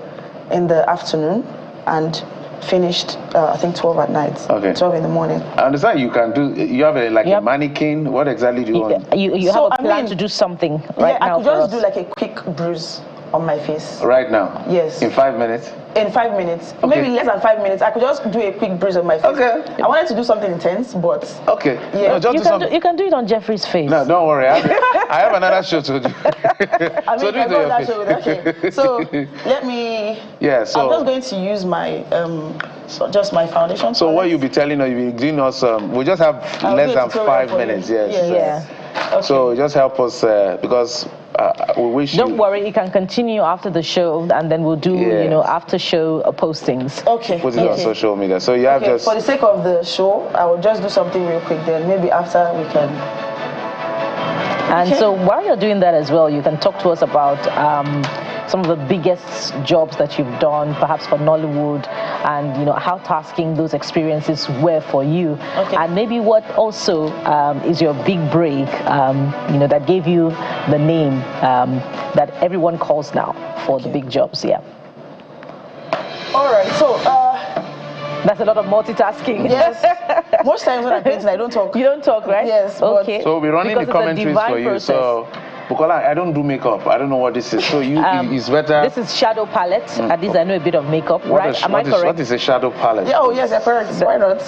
in the afternoon and finished, I think 12 at night. Okay. 12 in the morning. I understand you can do, you have a mannequin. What exactly do you want? You have a plan to do something right now. I could just do like a quick bruise on my face. Right now? Yes. In 5 minutes? In 5 minutes. Okay. Maybe less than 5 minutes. I could just do a quick bruise on my face. Okay. I wanted to do something intense, but... Okay. Yeah. No, you can do it on Jeffrey's face. No, don't worry. I have another show to do. I mean, I got that show. Okay. So, let me... Yeah, so... I'm just going to use my... just my foundation. So what you'll be telling us, you'll be doing us... we'll just have less than 5 minutes. Yes. Yeah. Okay. So just help us because... we wish Don't worry, you can continue after the show, and then we'll do, after show postings. Okay. Put it on social media. So you have just... For the sake of the show, I will just do something real quick. Then maybe after we can. And so while you're doing that as well, you can talk to us about some of the biggest jobs that you've done, perhaps for Nollywood, and how tasking those experiences were for you. Okay. And maybe what also is your big break, that gave you the name that everyone calls now for the big jobs. Yeah. All right. So. That's a lot of multitasking. Yes. Most times when I paint, I don't talk. You don't talk, right? Yes. Okay. So we'll be running the commentaries for you. Process. So Bukola, I don't do makeup. I don't know what this is. So it's better. This is shadow palette. At least I know a bit of makeup, right? Am I correct? What is a shadow palette? Yeah, oh yes, you're correct. Why not?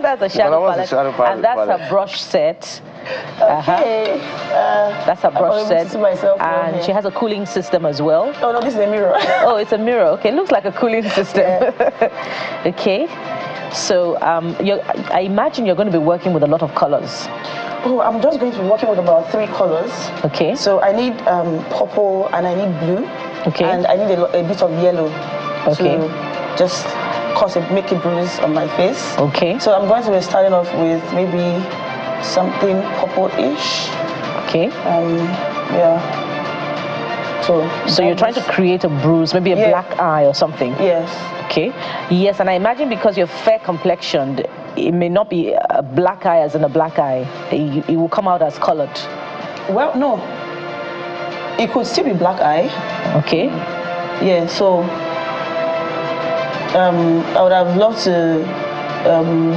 That's a shadow palette. And that's a brush set. Okay. That's a brush set. And she has a cooling system as well. Oh no, this is a mirror. Oh, it's a mirror. Okay, looks like a cooling system. Yeah. Okay. So I imagine you're going to be working with a lot of colors. Oh, I'm just going to be working with about 3 colors. Okay. So I need purple and I need blue. Okay. And I need a bit of yellow. Okay. To just make a bruise on my face. Okay. So I'm going to be starting off with maybe something purple-ish. Okay. Yeah. So you're trying to create a bruise, maybe a black eye or something. Yes. Okay. Yes, and I imagine because you're fair complexioned, it may not be a black eye as in a black eye. It will come out as colored. Well, no. It could still be black eye. Okay. Yeah. So I would have loved to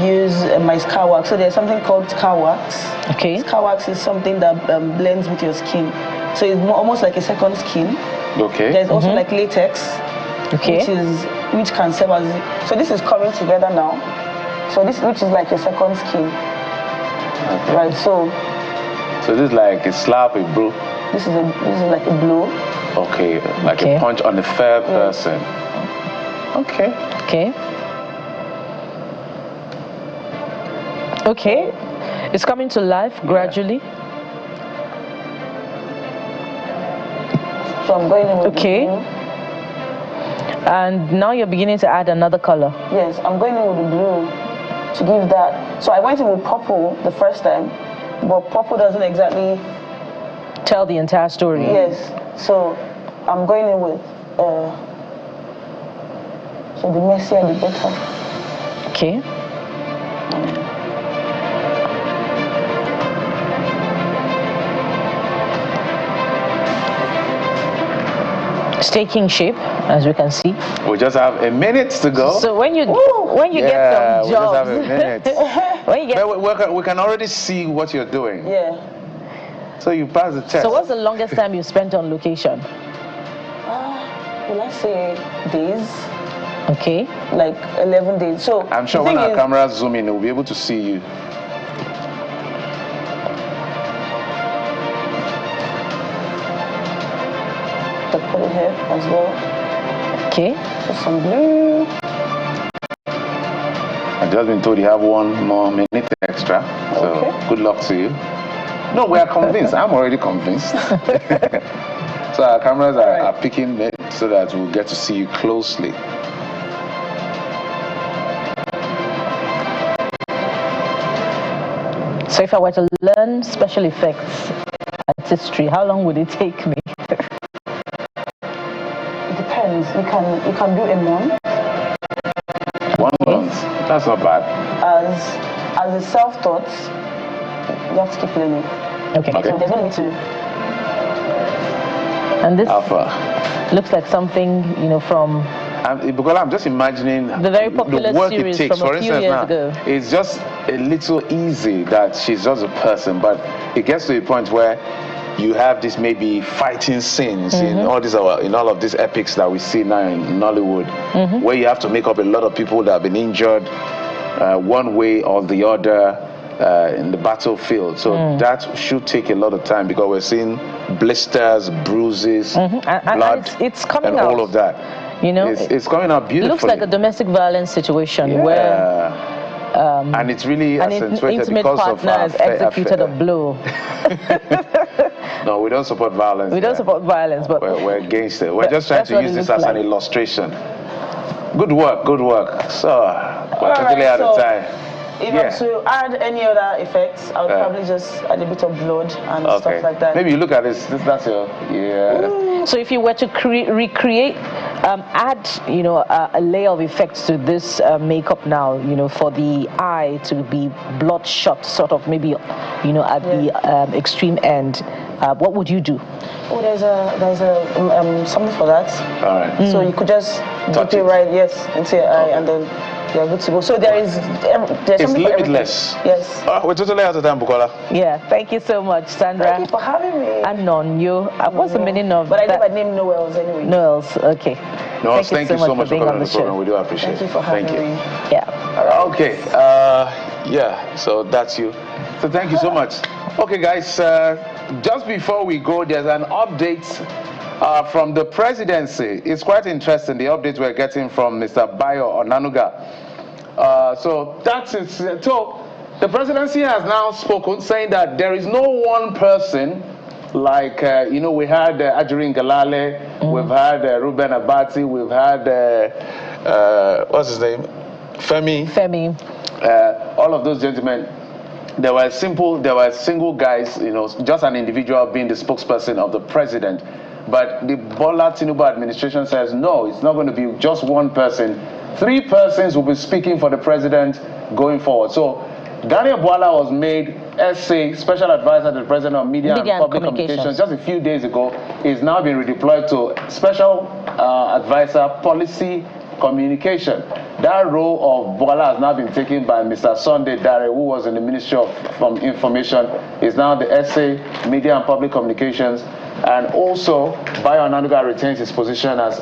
use my scar wax. So there's something called scar wax. Okay. Scar wax is something that blends with your skin. So it's almost like a second skin. Okay. There's also like latex. Okay. Which can serve as. So this is coming together now. So this which is like a second skin. Okay. Right. So this is like a slap, a blow. This is like a blow. Okay, like a punch on a fair person. Okay. Okay. Okay. It's coming to life gradually. So I'm going in with okay. the blue. And now you're beginning to add another color. Yes, I'm going in with the blue to give that. So I went in with purple the first time, but purple doesn't exactly tell the entire story. Yes. So I'm going in with so the messier the better. Okay. It's taking shape, as we can see. We just have a minute to go. So when you get some jobs, we just have a minute. when you get we can already see what you're doing. Yeah. So you pass the test. So what's the longest time you spent on location? Will I say days? Okay. Like 11 days. So I'm sure when our cameras zoom in, we'll be able to see you. Put it here as well. Okay. Put some blue. I've just been told you have 1 more minute extra. So good luck to you. No, we are convinced. I'm already convinced. So our cameras are picking it so that we'll get to see you closely. So if I were to learn special effects artistry, how long would it take me? It depends. You can do a month. 1 month. That's not bad. As a self-taught, you have to keep learning. Okay. So there's no need to. And this Alpha looks like something, from. Because I'm just imagining the very popular the work series it takes. from For a few instance, years now, ago. it's just a little easy that she's just a person, but it gets to a point where you have this maybe fighting scenes in all of these epics that we see now in Nollywood, where you have to make up a lot of people that have been injured one way or the other in the battlefield. So that should take a lot of time because we're seeing blisters, bruises, blood, and it's coming and out. all of that. It's coming out beautifully. It looks like a domestic violence situation where. And it's really accentuated intimate because partner of has executed a blow. No, we don't support violence. We don't support violence, but we're against it. We're just trying to use this as an illustration. Good work, good work. So we're totally out of time. If I was to add any other effects, I would probably just add a bit of blood and stuff like that. Maybe you look at this. That's your So if you were to recreate, add a layer of effects to this makeup now, for the eye to be bloodshot, sort of maybe, at the extreme end, what would you do? Oh, there's something for that. All right. So you could just dip it right, into your eye, and then You're good to go. So there's it's limitless. Yes. We're totally out of time, Bukola. Yeah, thank you so much, Sandra. Thank you for having me. And on you. What's the meaning of but that? I never named Noels anyway. Noels, okay. Noels, thank you so much for being coming on the program. show. We do appreciate it. Thank you for having me. Yeah. Okay. Yeah, so that's you. So thank you so much. Okay, guys, just before we go, there's an update from the presidency. It's quite interesting, the update we're getting from Mr. Bayo Onanuga. So that's it. So the presidency has now spoken, saying that there is no one person like, we had Ajirin Galale, we've had Ruben Abati, we've had, what's his name? Femi. All of those gentlemen, there were single guys, just an individual being the spokesperson of the president. But the Bola Tinubu administration says, no, it's not going to be just one person. 3 persons will be speaking for the president going forward. So Daniel Bwala was made SA, Special Advisor to the President on Media and Public Communications just a few days ago. He's now been redeployed to Special Advisor Policy Communication. That role of Bwala has now been taken by Mr. Sunday Dare, who was in the Ministry of Information, is now the SA, Media and Public Communications, and also Bayo Onanuga retains his position as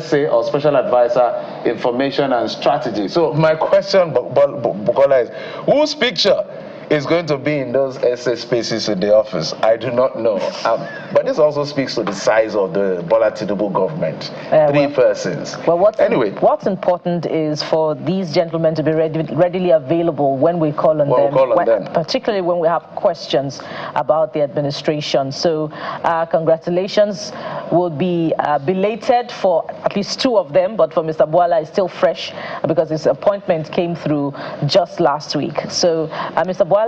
SA or Special Advisor, Information and Strategy. So my question, Bukola, is whose picture is going to be in those SA spaces in the office? I do not know. But this also speaks to the size of the Bola Tinubu government. 3 persons. Well, what's important is for these gentlemen to be readily available when we call on them. Particularly when we have questions about the administration. So congratulations will be belated for at least 2 of them, but for Mr. Bwala, it's still fresh because his appointment came through just last week. So Mr. Bwala,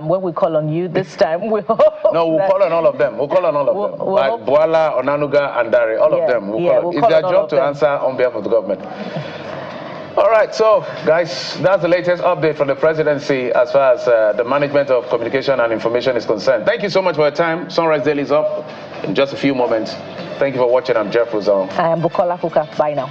when we call on you this time, we'll call on all of them. We'll call on all of them. Like Bwala, Onanuga, and Dare, all of them. It's their job to answer on behalf of the government. All right, so guys, that's the latest update from the presidency as far as the management of communication and information is concerned. Thank you so much for your time. Sunrise Daily is up in just a few moments. Thank you for watching. I'm Jeff Rosal. I am Bukola Kuka. Bye now.